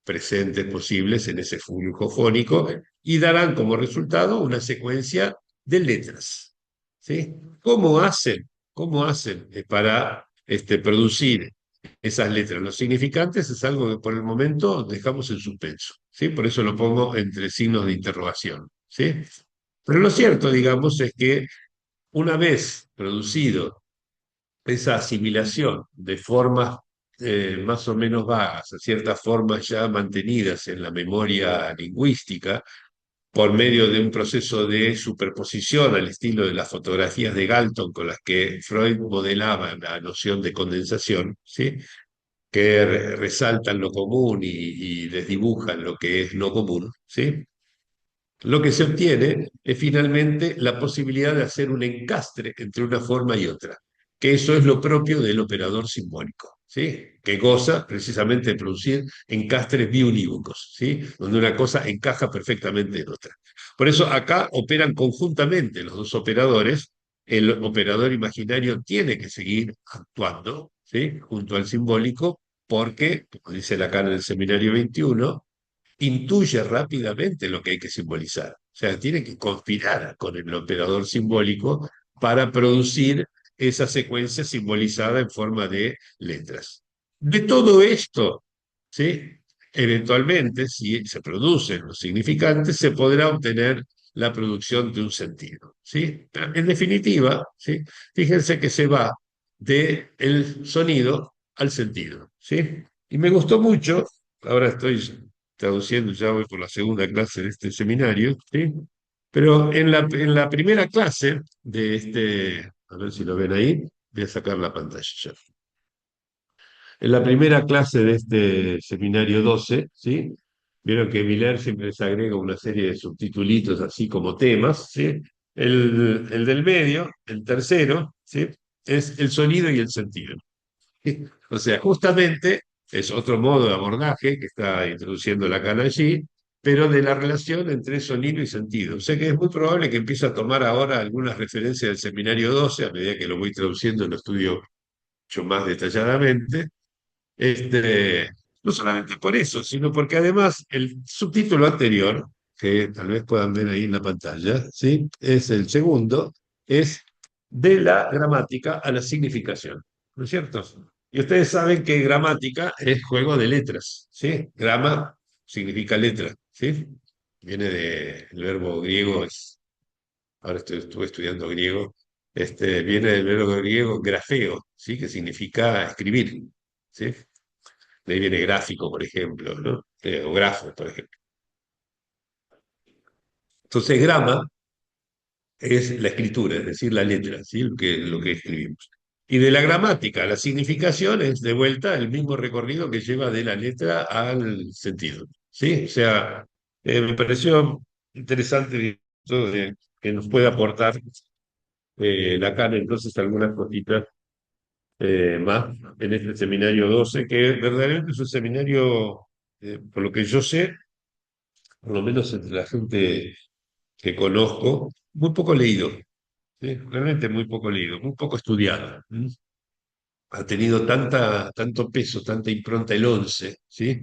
presentes posibles en ese flujo fónico y darán como resultado una secuencia de letras. ¿Sí? ¿Cómo hacen? ¿Cómo hacen para producir esas letras. Los significantes es algo que por el momento dejamos en suspenso, ¿sí? Por eso lo pongo entre signos de interrogación, ¿sí? Pero lo cierto, digamos, es que una vez producido esa asimilación de formas más o menos vagas a ciertas formas ya mantenidas en la memoria lingüística, por medio de un proceso de superposición al estilo de las fotografías de Galton con las que Freud modelaba la noción de condensación, ¿sí? Que resaltan lo común y desdibujan lo que es no común, ¿sí? Lo que se obtiene es finalmente la posibilidad de hacer un encastre entre una forma y otra, que eso es lo propio del operador simbólico, ¿sí? Que goza precisamente de producir encastres biunívocos, ¿sí? Donde una cosa encaja perfectamente en otra. Por eso acá operan conjuntamente los dos operadores. El operador imaginario tiene que seguir actuando, ¿sí? Junto al simbólico, porque, como dice Lacan en el Seminario 21, intuye rápidamente lo que hay que simbolizar. O sea, tiene que conspirar con el operador simbólico para producir esa secuencia simbolizada en forma de letras. De todo esto, ¿sí? Eventualmente, si se producen los significantes, se podrá obtener la producción de un sentido, ¿sí? En definitiva, ¿sí? Fíjense que se va del sonido al sentido, ¿sí? Y me gustó mucho, ahora estoy traduciendo, ya voy por la segunda clase de este seminario, ¿sí? Pero en la primera clase de este, a ver si lo ven ahí, voy a sacar la pantalla ya. En la primera clase de este seminario 12, ¿sí? Vieron que Miller siempre les agrega una serie de subtitulitos así como temas, ¿sí? El del medio, el tercero, ¿sí? Es el sonido y el sentido. O sea, justamente es otro modo de abordaje que está introduciendo Lacan allí, pero de la relación entre sonido y sentido. O sea que es muy probable que empiece a tomar ahora algunas referencias del seminario 12, a medida que lo voy traduciendo, lo estudio mucho más detalladamente. No solamente por eso, sino porque además el subtítulo anterior, que tal vez puedan ver ahí en la pantalla, ¿sí? Es el segundo, es de la gramática a la significación, ¿no es cierto? Y ustedes saben que gramática es juego de letras, ¿sí? Grama significa letra, ¿sí? Viene del verbo griego, ahora estuve estudiando griego, viene del verbo griego grafeo, ¿sí? Que significa escribir, ¿sí? De ahí viene gráfico, por ejemplo, ¿no? O grafo, por ejemplo. Entonces, grama es la escritura, es decir, la letra, ¿sí? Lo que escribimos. Y de la gramática a la significación es de vuelta el mismo recorrido que lleva de la letra al sentido, ¿sí? O sea, me pareció interesante esto que nos puede aportar Lacan entonces algunas cositas más en este seminario 12 que verdaderamente es un seminario, por lo que yo sé, por lo menos entre la gente que conozco, muy poco leído, ¿sí? Realmente muy poco leído, muy poco estudiado. ¿Mm? Ha tenido tanto peso, tanta impronta el 11, ¿sí?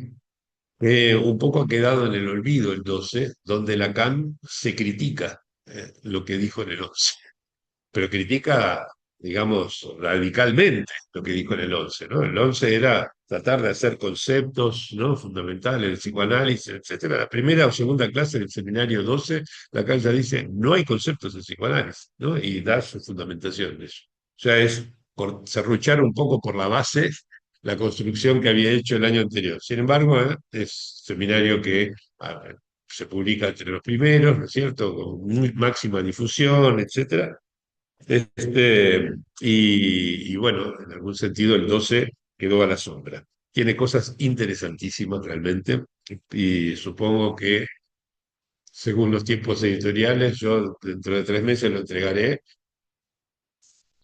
Que un poco ha quedado en el olvido el 12, donde Lacan se critica lo que dijo en el 11, pero critica, digamos, radicalmente lo que dijo en el 11, ¿no? El 11 era tratar de hacer conceptos, ¿no? Fundamentales, el psicoanálisis, etcétera. La primera o segunda clase del seminario 12, Lacan ya dice, no hay conceptos en psicoanálisis, ¿no? Y da su fundamentación de eso. O sea, es serruchar un poco por la base la construcción que había hecho el año anterior. Sin embargo, es seminario que se publica entre los primeros, ¿no es cierto?, con muy máxima difusión, etcétera. Y bueno, en algún sentido el 12 quedó a la sombra. Tiene cosas interesantísimas realmente y supongo que según los tiempos editoriales, yo dentro de 3 meses lo entregaré,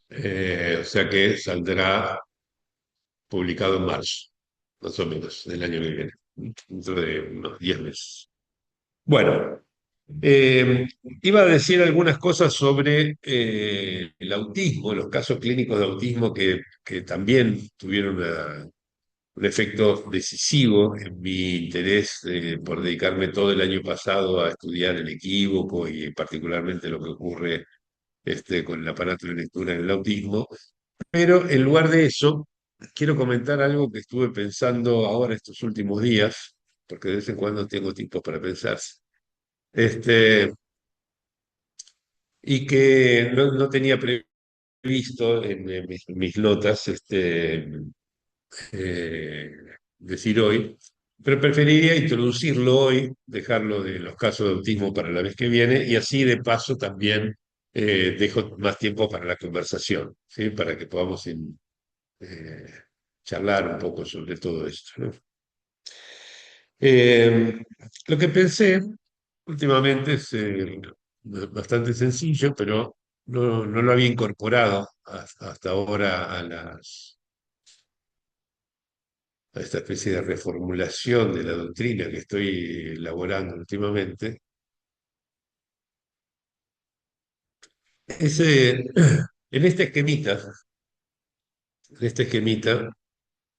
o sea que saldrá publicado en marzo, más o menos, del año que viene, dentro de unos 10 meses. Bueno, Eh, iba a decir algunas cosas sobre el autismo, los casos clínicos de autismo que también tuvieron un efecto decisivo en mi interés por dedicarme todo el año pasado a estudiar el equívoco y particularmente lo que ocurre con el aparato de lectura en el autismo. Pero en lugar de eso, quiero comentar algo que estuve pensando ahora estos últimos días, porque de vez en cuando tengo tiempo para pensar, este, y que no tenía previsto en mis notas eh, decir hoy, pero preferiría introducirlo hoy, dejarlo de los casos de autismo para la vez que viene, y así de paso también dejo más tiempo para la conversación, ¿sí? Para que podamos eh, charlar un poco sobre todo esto, ¿no? Eh, lo que pensé últimamente es bastante sencillo, pero no lo había incorporado hasta ahora a esta especie de reformulación de la doctrina que estoy elaborando últimamente. En este esquemita,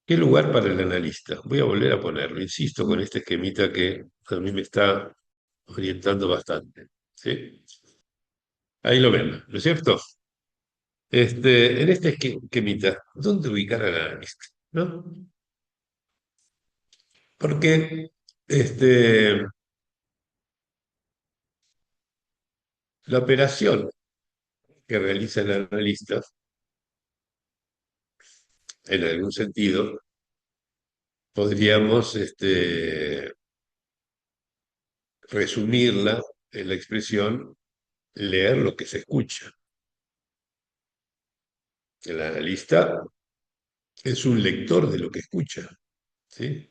¿qué lugar para el analista? Voy a volver a ponerlo, insisto, con este esquemita que a mí me está orientando bastante. ¿Sí? Ahí lo ven, ¿no es cierto? En este esquemita, ¿dónde ubicar al analista? ¿No? Porque la operación que realiza el analista, en algún sentido, podríamos resumirla en la expresión leer lo que se escucha. El analista es un lector de lo que escucha, ¿sí?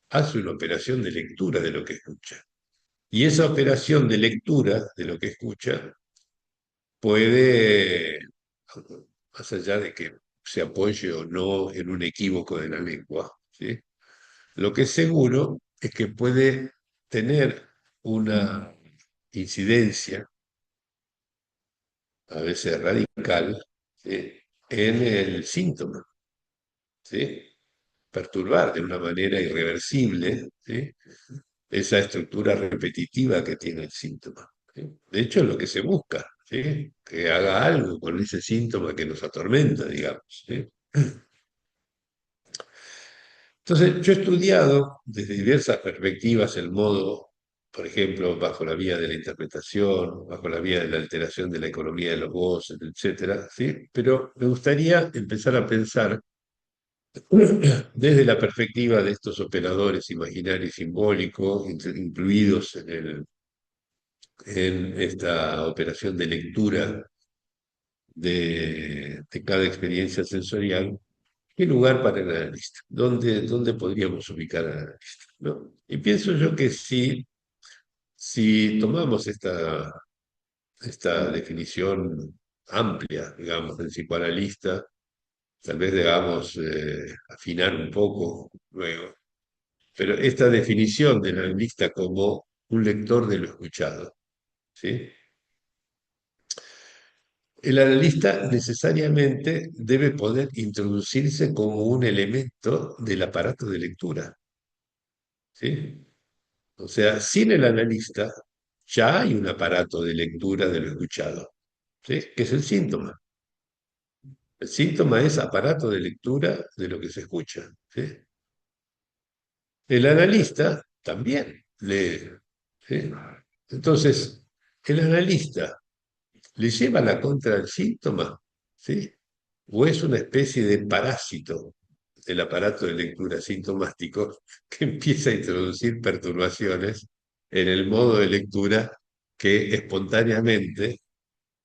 Hace una operación de lectura de lo que escucha. Y esa operación de lectura de lo que escucha puede, más allá de que se apoye o no en un equívoco de la lengua, ¿sí? Lo que es seguro es que puede tener una incidencia, a veces radical, ¿sí? En el síntoma, ¿sí? Perturbar de una manera irreversible, ¿sí? Esa estructura repetitiva que tiene el síntoma, ¿sí? De hecho, es lo que se busca, ¿sí? Que haga algo con ese síntoma que nos atormenta, digamos, ¿sí? Entonces, yo he estudiado desde diversas perspectivas el modo, por ejemplo, bajo la vía de la interpretación, bajo la vía de la alteración de la economía de los voces, etcétera, ¿sí? Pero me gustaría empezar a pensar desde la perspectiva de estos operadores imaginarios y simbólicos, incluidos en esta operación de lectura de cada experiencia sensorial. ¿Qué lugar para el analista? ¿Dónde podríamos ubicar al analista? ¿No? Y pienso yo que si tomamos esta definición amplia, digamos, del psicoanalista, tal vez debamos afinar un poco luego, pero esta definición del analista como un lector de lo escuchado, ¿sí? El analista necesariamente debe poder introducirse como un elemento del aparato de lectura, ¿sí? O sea, sin el analista ya hay un aparato de lectura de lo escuchado, ¿sí? Que es el síntoma. El síntoma es aparato de lectura de lo que se escucha, ¿sí? El analista también lee, ¿sí? Entonces, el analista le lleva la contra al síntoma, ¿sí? O es una especie de parásito del aparato de lectura sintomático que empieza a introducir perturbaciones en el modo de lectura que espontáneamente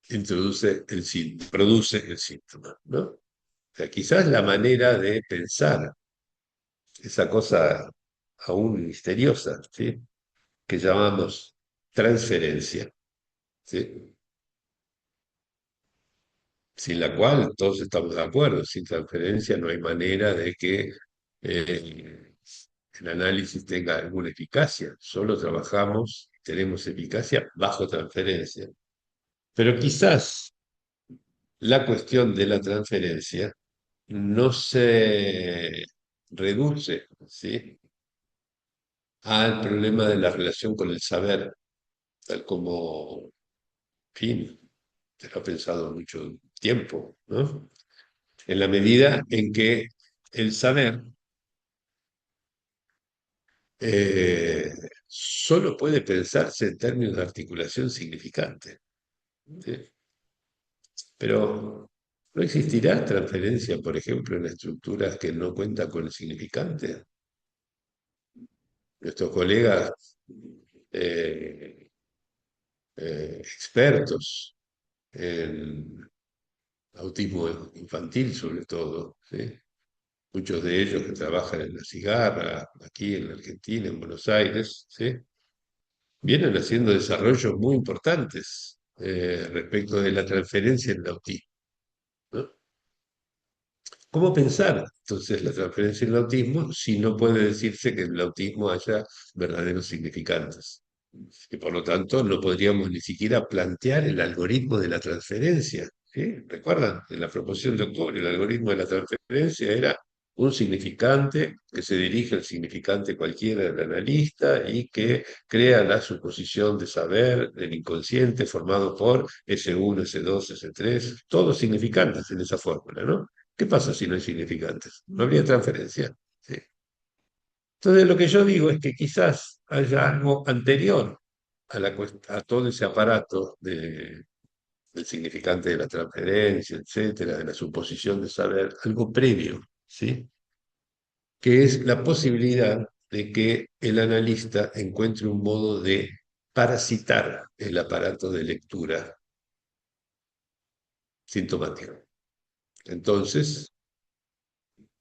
produce el síntoma, ¿no? O sea, quizás la manera de pensar esa cosa aún misteriosa, ¿sí? Que llamamos transferencia, ¿sí? Sin la cual todos estamos de acuerdo. Sin transferencia no hay manera de que el análisis tenga alguna eficacia. Solo trabajamos, tenemos eficacia bajo transferencia. Pero quizás la cuestión de la transferencia no se reduce, ¿sí? Al problema de la relación con el saber, tal como, en fin, se lo ha pensado mucho tiempo, ¿no? En la medida en que el saber eh, solo puede pensarse en términos de articulación significante. ¿Sí? Pero ¿no existirá transferencia, por ejemplo, en estructuras que no cuentan con el significante? Nuestros colegas eh, expertos en autismo infantil, sobre todo, ¿sí? Muchos de ellos que trabajan en la cigarra, aquí en la Argentina, en Buenos Aires, ¿sí? Vienen haciendo desarrollos muy importantes respecto de la transferencia en el autismo, ¿no? ¿Cómo pensar entonces la transferencia en el autismo si no puede decirse que en el autismo haya verdaderos significantes? Y por lo tanto no podríamos ni siquiera plantear el algoritmo de la transferencia. ¿Sí? ¿Recuerdan? En la proposición de octubre, el algoritmo de la transferencia era un significante que se dirige al significante cualquiera del analista y que crea la suposición de saber del inconsciente formado por S1, S2, S3, todos significantes en esa fórmula, ¿no? ¿Qué pasa si no hay significantes? No habría transferencia. ¿Sí? Entonces, lo que yo digo es que quizás haya algo anterior a todo ese aparato del significante de la transferencia, etcétera, de la suposición de saber, algo previo, ¿sí? Que es la posibilidad de que el analista encuentre un modo de parasitar el aparato de lectura sintomático. Entonces,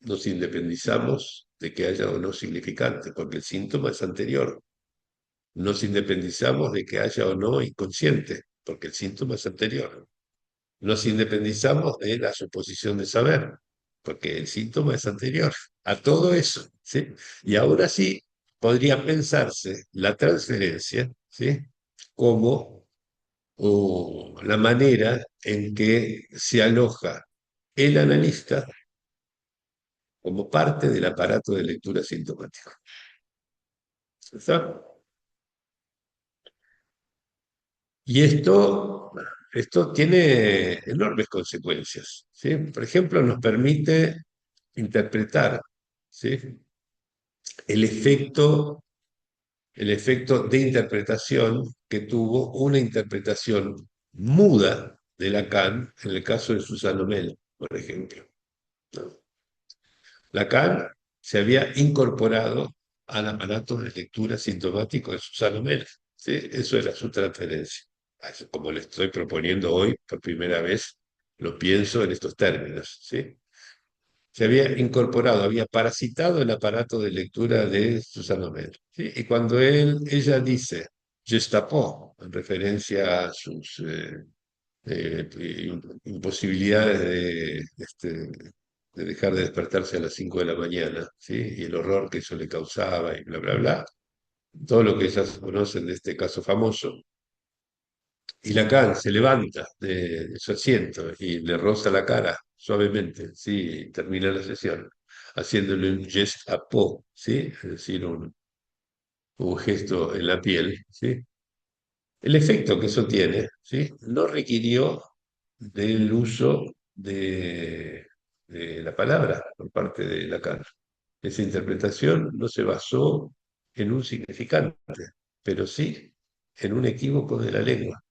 nos independizamos de que haya o no significante, porque el síntoma es anterior. Nos independizamos de que haya o no inconsciente, porque el síntoma es anterior. Nos independizamos de la suposición de saber, porque el síntoma es anterior a todo eso, ¿sí? Y ahora sí podría pensarse la transferencia, ¿sí? Como la manera en que se aloja el analista como parte del aparato de lectura sintomático. ¿Está? Y esto tiene enormes consecuencias, ¿sí? Por ejemplo, nos permite interpretar, ¿sí? el efecto, el efecto de interpretación que tuvo una interpretación muda de Lacan en el caso de Susan Mel, por ejemplo, ¿no? Lacan se había incorporado al aparato de lectura sintomático de Susana Mel, ¿sí? Eso era su transferencia. Como le estoy proponiendo hoy, por primera vez, lo pienso en estos términos, ¿sí? Se había incorporado, había parasitado el aparato de lectura de Susana Mel, ¿sí? Y cuando ella dice Gestapo, en referencia a sus imposibilidades de dejar de despertarse a las 5 de la mañana, ¿sí? Y el horror que eso le causaba y bla, bla, bla. Todo lo que ellas conocen de este caso famoso. Y Lacan se levanta de su asiento y le roza la cara suavemente, ¿sí? Y termina la sesión, haciéndole un geste à peau, ¿sí? Es decir, un gesto en la piel, ¿sí? El efecto que eso tiene, ¿sí? No requirió del uso de la palabra por parte de Lacan. Esa interpretación no se basó en un significante, pero sí en un equívoco de la lengua,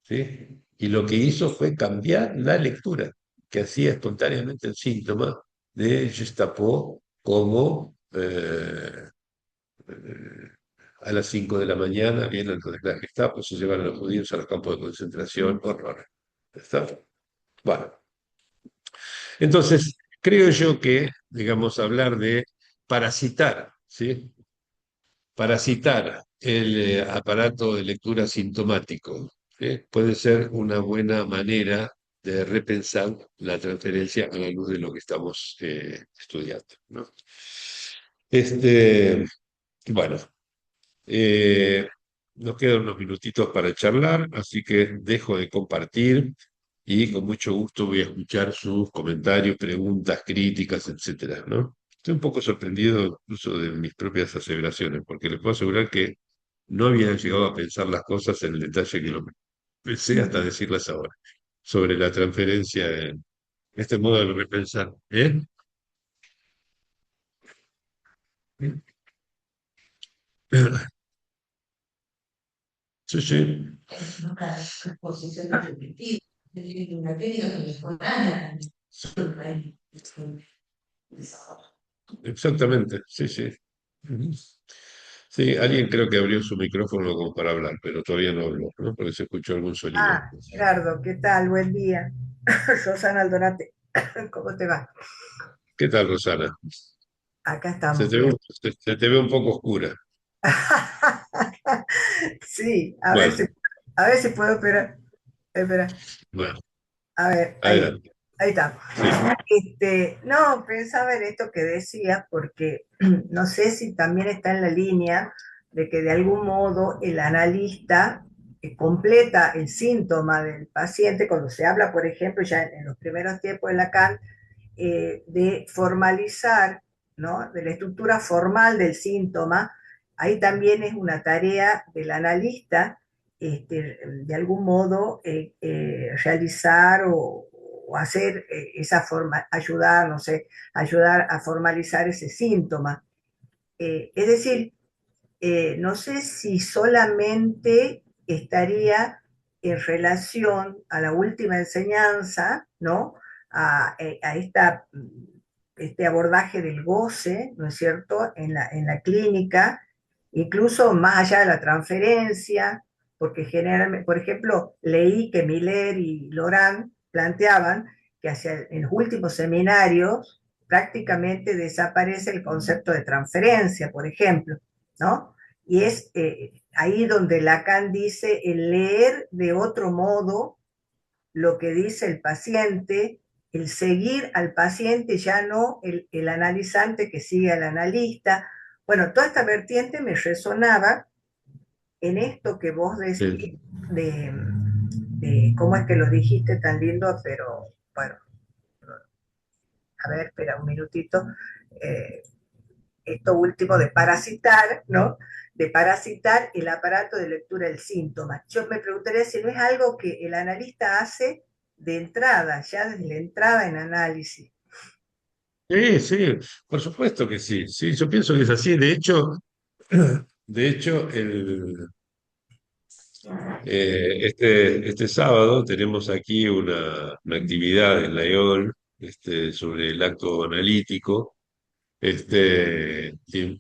¿sí? Y lo que hizo fue cambiar la lectura, que hacía espontáneamente el síntoma de Gestapo como eh, a las 5 de la mañana vienen los de la Gestapo, se llevan a los judíos a los campos de concentración, horror. ¿Está? Bueno, entonces creo yo que, digamos, hablar de parasitar, ¿sí? Parasitar el aparato de lectura sintomático, ¿sí? Puede ser una buena manera de repensar la transferencia a la luz de lo que estamos estudiando, ¿no? Este, bueno, Eh, nos quedan unos minutitos para charlar, así que dejo de compartir y con mucho gusto voy a escuchar sus comentarios, preguntas, críticas, etcétera, ¿no? Estoy un poco sorprendido incluso de mis propias aseveraciones, porque les puedo asegurar que no había llegado a pensar las cosas en el detalle que lo pensé hasta decirlas ahora, sobre la transferencia en este modo de repensar. ¿Eh? Sí, sí, Es una exposición de repetido, de una técnica contemporánea también. exactamente, sí, sí. Ujú. Sí, alguien creo que abrió su micrófono como para hablar, pero todavía no habló, ¿no? Porque se escuchó algún sonido. Ah, Gerardo, ¿qué tal? Buen día. Rosana Aldorate, ¿cómo te va? ¿Qué tal, Rosana? Acá Se estamos te ve, bien. se te ve un poco oscura. Sí, Bueno, a ver si puedo, esperar. Espera, bueno, a ver, adelante. ahí está. Sí, No, pensaba en esto que decías, porque no sé si también está en la línea de que de algún modo el analista completa el síntoma del paciente cuando se habla, por ejemplo, ya en los primeros tiempos de Lacan, de formalizar, ¿no? De la estructura formal del síntoma, ahí también es una tarea del analista, de algún modo, realizar o hacer esa forma, ayudar, no sé, ayudar a formalizar ese síntoma. Es decir, no sé si solamente estaría en relación a la última enseñanza, ¿no? A este abordaje del goce, ¿no es cierto?, en la clínica, incluso más allá de la transferencia, porque generalmente, por ejemplo, leí que Miller y Laurent planteaban que en los últimos seminarios prácticamente desaparece el concepto de transferencia, por ejemplo, ¿no? Y es ahí donde Lacan dice el leer de otro modo lo que dice el paciente, el seguir al paciente, ya no el analizante que sigue al analista. Bueno, toda esta vertiente me resonaba en esto que vos decís sí. de cómo es que lo dijiste tan lindo, pero bueno, a ver, espera un minutito. Eh, Esto último de parasitar, ¿no? De parasitar el aparato de lectura del síntoma. Yo me preguntaría si no es algo que el analista hace de entrada, ya desde la entrada en análisis. Sí, sí, por supuesto que sí. Sí, yo pienso que es así. De hecho, este sábado tenemos aquí una actividad en la IOL sobre el acto analítico. Y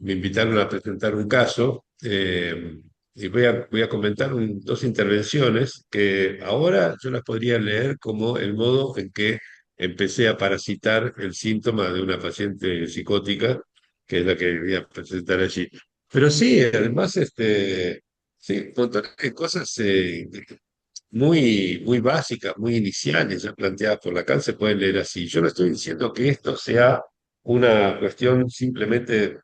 me invitaron a presentar un caso y voy a comentar dos intervenciones que ahora yo las podría leer como el modo en que empecé a parasitar el síntoma de una paciente psicótica, que es la que voy a presentar allí. Pero sí, además, sí, un montón de cosas muy básicas, muy iniciales, ya planteadas por Lacan, se pueden leer así. Yo no estoy diciendo que esto sea una cuestión simplemente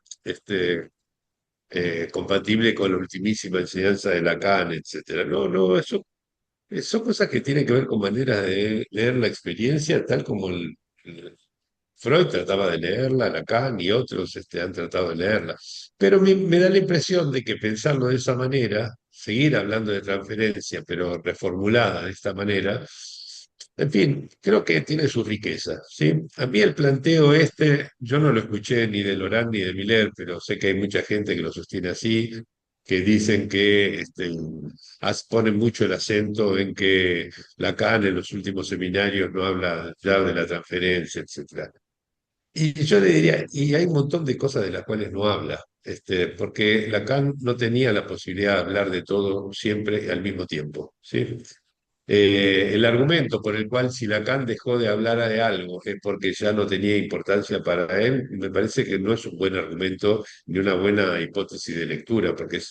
compatible con la ultimísima enseñanza de Lacan, etcétera. No, no, eso son cosas que tienen que ver con maneras de leer la experiencia, tal como Freud trataba de leerla, Lacan y otros han tratado de leerla. Pero me da la impresión de que pensarlo de esa manera, seguir hablando de transferencia, pero reformulada de esta manera, en fin, creo que tiene su riqueza, ¿sí? A mí el planteo yo no lo escuché ni de Laurent ni de Miller, pero sé que hay mucha gente que lo sostiene así, que dicen que ponen mucho el acento en que Lacan en los últimos seminarios no habla ya de la transferencia, etcétera. Y yo le diría, y hay un montón de cosas de las cuales no habla, porque Lacan no tenía la posibilidad de hablar de todo siempre y al mismo tiempo, ¿sí? El argumento por el cual si Lacan dejó de hablar de algo es porque ya no tenía importancia para él, me parece que no es un buen argumento ni una buena hipótesis de lectura, porque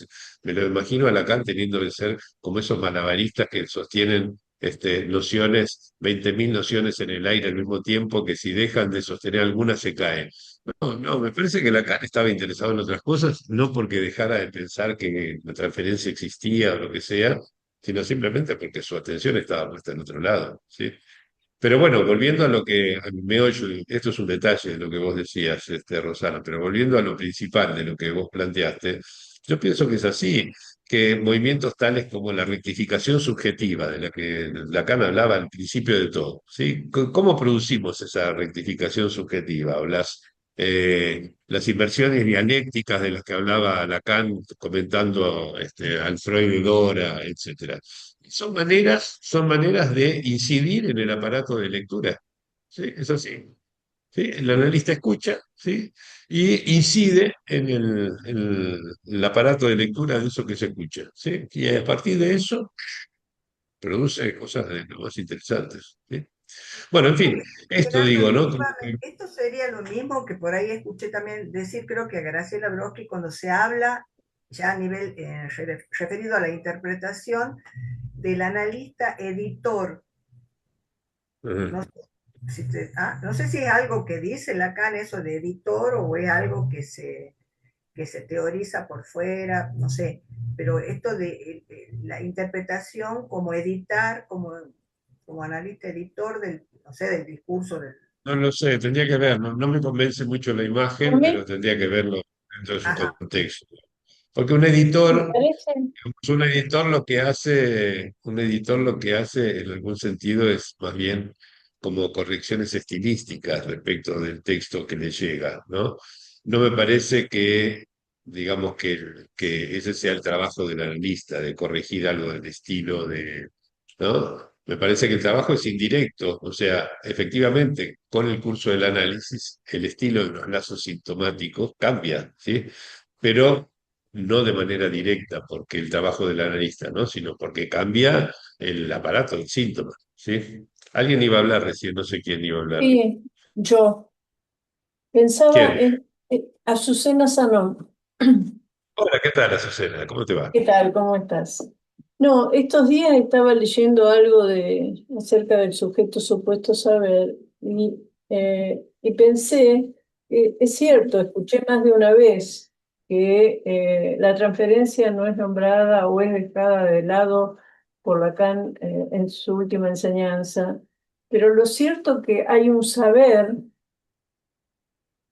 me lo imagino a Lacan teniendo que ser como esos malabaristas que sostienen nociones, 20.000 nociones en el aire al mismo tiempo, que si dejan de sostener algunas se caen. No, no, me parece que Lacan estaba interesado en otras cosas, no porque dejara de pensar que la transferencia existía o lo que sea, sino simplemente porque su atención estaba puesta en otro lado, ¿sí? Pero bueno, volviendo a lo que a mi meollo, esto es un detalle de lo que vos decías, Rosana, pero volviendo a lo principal de lo que vos planteaste, yo pienso que es así, que movimientos tales como la rectificación subjetiva, de la que Lacan hablaba al principio de todo, ¿sí? ¿Cómo producimos esa rectificación subjetiva, Blas? las inversiones dialécticas de las que hablaba Lacan comentando al Freud de Dora, etcétera. Son maneras de incidir en el aparato de lectura. ¿Sí? Es así. ¿Sí? El analista escucha, ¿sí? Y incide en el aparato de lectura de eso que se escucha, ¿sí? Y a partir de eso produce cosas de lo más interesantes, ¿sí? Bueno, en fin, esto Gerardo, digo, ¿no? discúlpame, esto sería lo mismo que por ahí escuché también decir, creo que a Graciela Broski, cuando se habla ya a nivel referido a la interpretación del analista editor. Ajá. No sé no sé si es algo que dice Lacan eso de editor o es algo que se teoriza por fuera, no sé, pero esto de la interpretación como editar, como analista editor del, no sé, del discurso del... No lo sé, tendría que ver, no, no me convence mucho la A imagen, mí pero tendría que verlo dentro de su Ajá. contexto. Porque me parece, un editor lo que hace en algún sentido es más bien como correcciones estilísticas respecto del texto que le llega, ¿no? No me parece que, digamos, que ese sea el trabajo del analista, de corregir algo del estilo de, ¿no? Me parece que el trabajo es indirecto, o sea, efectivamente, con el curso del análisis, el estilo de los lazos sintomáticos cambia, ¿sí? Pero no de manera directa, porque el trabajo del analista, ¿no? Sino porque cambia el aparato del síntoma, ¿sí? Alguien iba a hablar recién, no sé quién iba a hablar. sí, yo pensaba ¿Quién? en Azucena Sanón. Hola, ¿qué tal, Azucena? ¿Cómo te va? ¿Qué tal? ¿Cómo estás? No, estos días estaba leyendo algo acerca del sujeto supuesto saber y pensé, es cierto, escuché más de una vez que la transferencia no es nombrada o es dejada de lado por Lacan en su última enseñanza, pero lo cierto que hay un saber.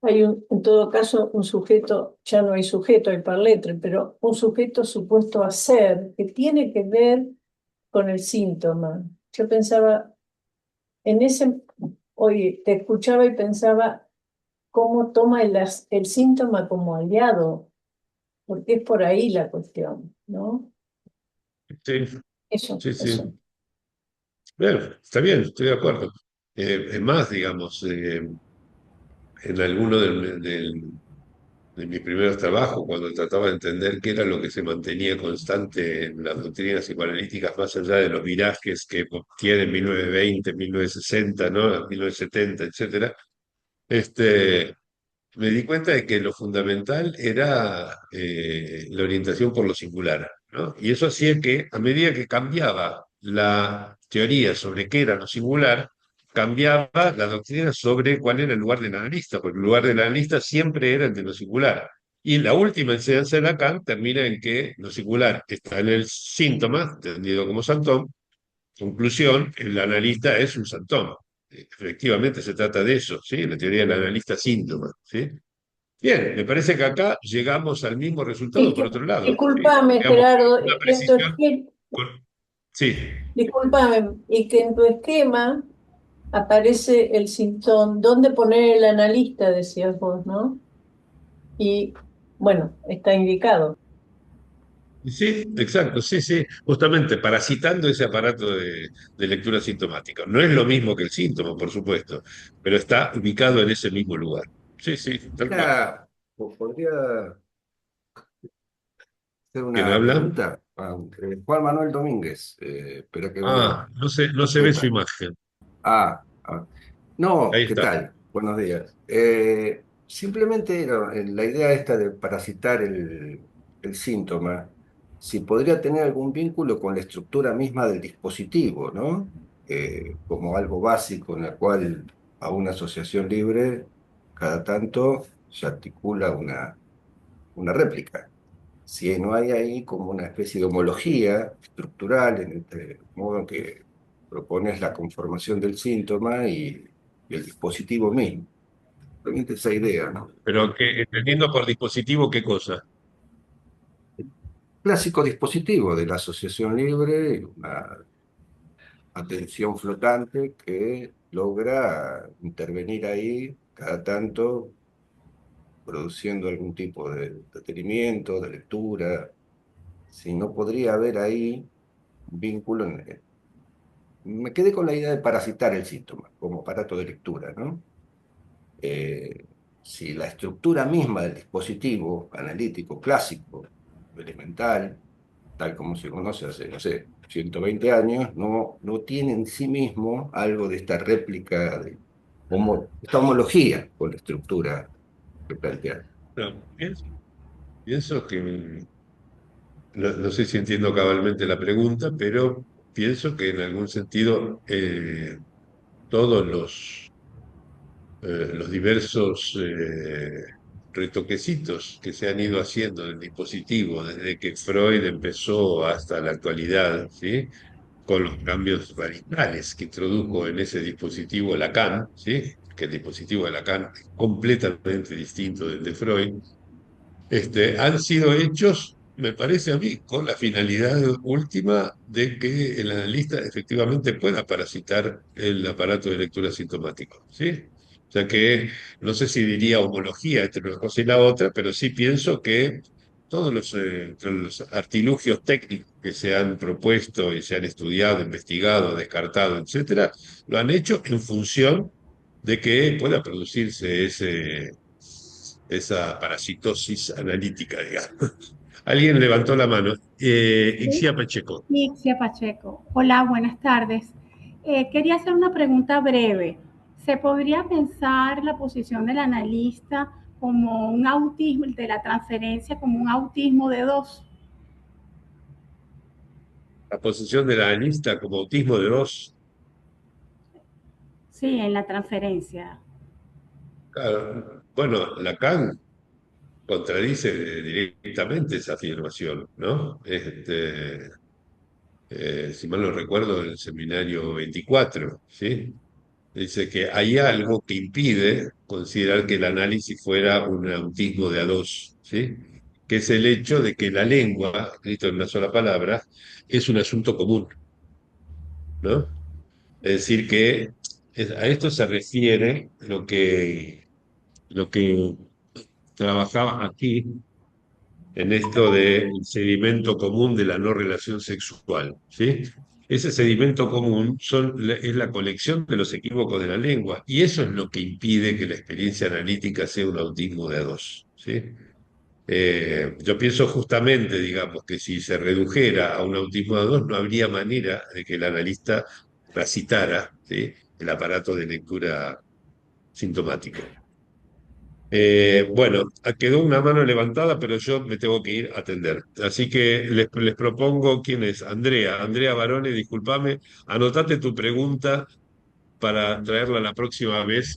Hay en todo caso un sujeto, ya no hay sujeto, hay par letre, pero un sujeto supuesto a ser que tiene que ver con el síntoma. Yo pensaba en ese, oye, te escuchaba y pensaba cómo toma el síntoma como aliado, porque es por ahí la cuestión, ¿no? Sí, Eso, sí, sí. eso. Bueno, está bien, estoy de acuerdo. Es más, digamos, en alguno de mis primeros trabajos, cuando trataba de entender qué era lo que se mantenía constante en las doctrinas psicoanalíticas, más allá de los virajes que tienen 1920, 1960, ¿no? 1970, etcétera, este, me di cuenta de que lo fundamental era la orientación por lo singular, ¿no? Y eso hacía que, a medida que cambiaba la teoría sobre qué era lo singular, cambiaba la doctrina sobre cuál era el lugar del analista, porque el lugar del analista siempre era el de lo singular. Y la última enseñanza de Lacan termina en que lo singular está en el síntoma, entendido como santón. Conclusión, el analista es un santón. Efectivamente se trata de eso, ¿sí? La teoría del analista síntoma, ¿sí? Bien, me parece que acá llegamos al mismo resultado Y por que, otro lado. ¿Sí? discúlpame, Digamos, Gerardo, una que en tu precisión. con- Sí, discúlpame, y que en tu esquema aparece el sintón, dónde poner el analista, decías vos, ¿no? Y bueno, está indicado. sí, exacto, sí, sí, justamente parasitando ese aparato de lectura sintomática. No es lo mismo que el síntoma, por supuesto, pero está ubicado en ese mismo lugar. Sí, sí, tal cual. Mira, podría hacer ¿Quién una habla? pregunta a Juan Manuel Domínguez. Espera que Ah, veo. no sé, no se ve su Epa. imagen. No, Ahí ¿qué está. tal? Buenos días. Simplemente la idea esta de parasitar el síntoma, si podría tener algún vínculo con la estructura misma del dispositivo, ¿no? Como algo básico en la cual a una asociación libre, cada tanto se articula una réplica. Si no hay ahí como una especie de homología estructural entre el modo en que propones la conformación del síntoma y el dispositivo mismo. Realmente esa idea, ¿no? Pero que, entendiendo por dispositivo, ¿qué cosa? Clásico dispositivo de la asociación libre, una atención flotante que logra intervenir ahí cada tanto produciendo algún tipo de entretenimiento, de lectura, si no podría haber ahí un vínculo. Me quedé con la idea de parasitar el síntoma como aparato de lectura, ¿no? Eh, si la estructura misma del dispositivo analítico clásico, elemental, tal como se conoce hace, no sé, 120 años, no tiene en sí mismo algo de esta réplica, esta homología con la estructura que plantea. No, pienso que, no sé si entiendo cabalmente la pregunta, pero pienso que en algún sentido todos los diversos retoquecitos que se han ido haciendo del dispositivo desde que Freud empezó hasta la actualidad, ¿sí? Con los cambios radicales que introdujo en ese dispositivo Lacan, ¿sí? Que el dispositivo de Lacan es completamente distinto del de Freud, han sido hechos, me parece a mí, con la finalidad última de que el analista efectivamente pueda parasitar el aparato de lectura sintomático, ¿sí? O sea que no sé si diría homología entre una cosa y la otra, pero sí pienso que todos los artilugios técnicos que se han propuesto y se han estudiado, investigado, descartado, etcétera, lo han hecho en función de que pueda producirse esa parasitosis analítica, digamos. Alguien levantó la mano. Sí, Ixia Pacheco. Ixia Pacheco. Hola, buenas tardes. Quería hacer una pregunta breve. ¿Se podría pensar la posición del analista como un autismo, de la transferencia, como un autismo de dos? La posición de la analista como autismo de dos. Sí, en la transferencia. Claro, bueno, Lacan contradice directamente esa afirmación, ¿no? Si mal no recuerdo, en el seminario 24, ¿sí? Dice que hay algo que impide considerar que el análisis fuera un autismo de a dos, ¿sí? Que es el hecho de que la lengua, escrito en una sola palabra, es un asunto común, ¿no? Es decir, que a esto se refiere lo que trabajaba aquí en esto del sedimento común de la no relación sexual, ¿sí? Ese sedimento común es la colección de los equívocos de la lengua, y eso es lo que impide que la experiencia analítica sea un autismo de a dos, ¿sí? Yo pienso justamente, digamos, que si se redujera a un autismo de a dos, no habría manera de que el analista recitara, ¿sí? El aparato de lectura sintomático. Bueno, quedó una mano levantada, pero yo me tengo que ir a atender. Así que les propongo quién es. Andrea Barone, discúlpame, anotate tu pregunta para traerla la próxima vez,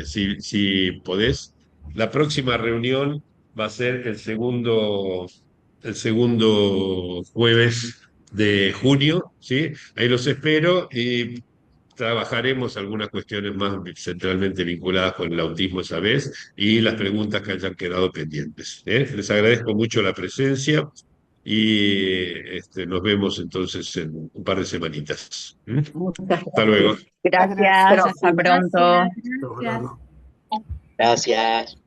si podés. La próxima reunión va a ser el segundo jueves de junio, ¿sí? Ahí los espero y trabajaremos algunas cuestiones más centralmente vinculadas con el autismo esa vez y las preguntas que hayan quedado pendientes, ¿eh? Les agradezco mucho la presencia y nos vemos entonces en un par de semanitas. ¿Mm? Muchas Hasta luego. gracias, hasta pronto. Gracias, gracias. Gracias.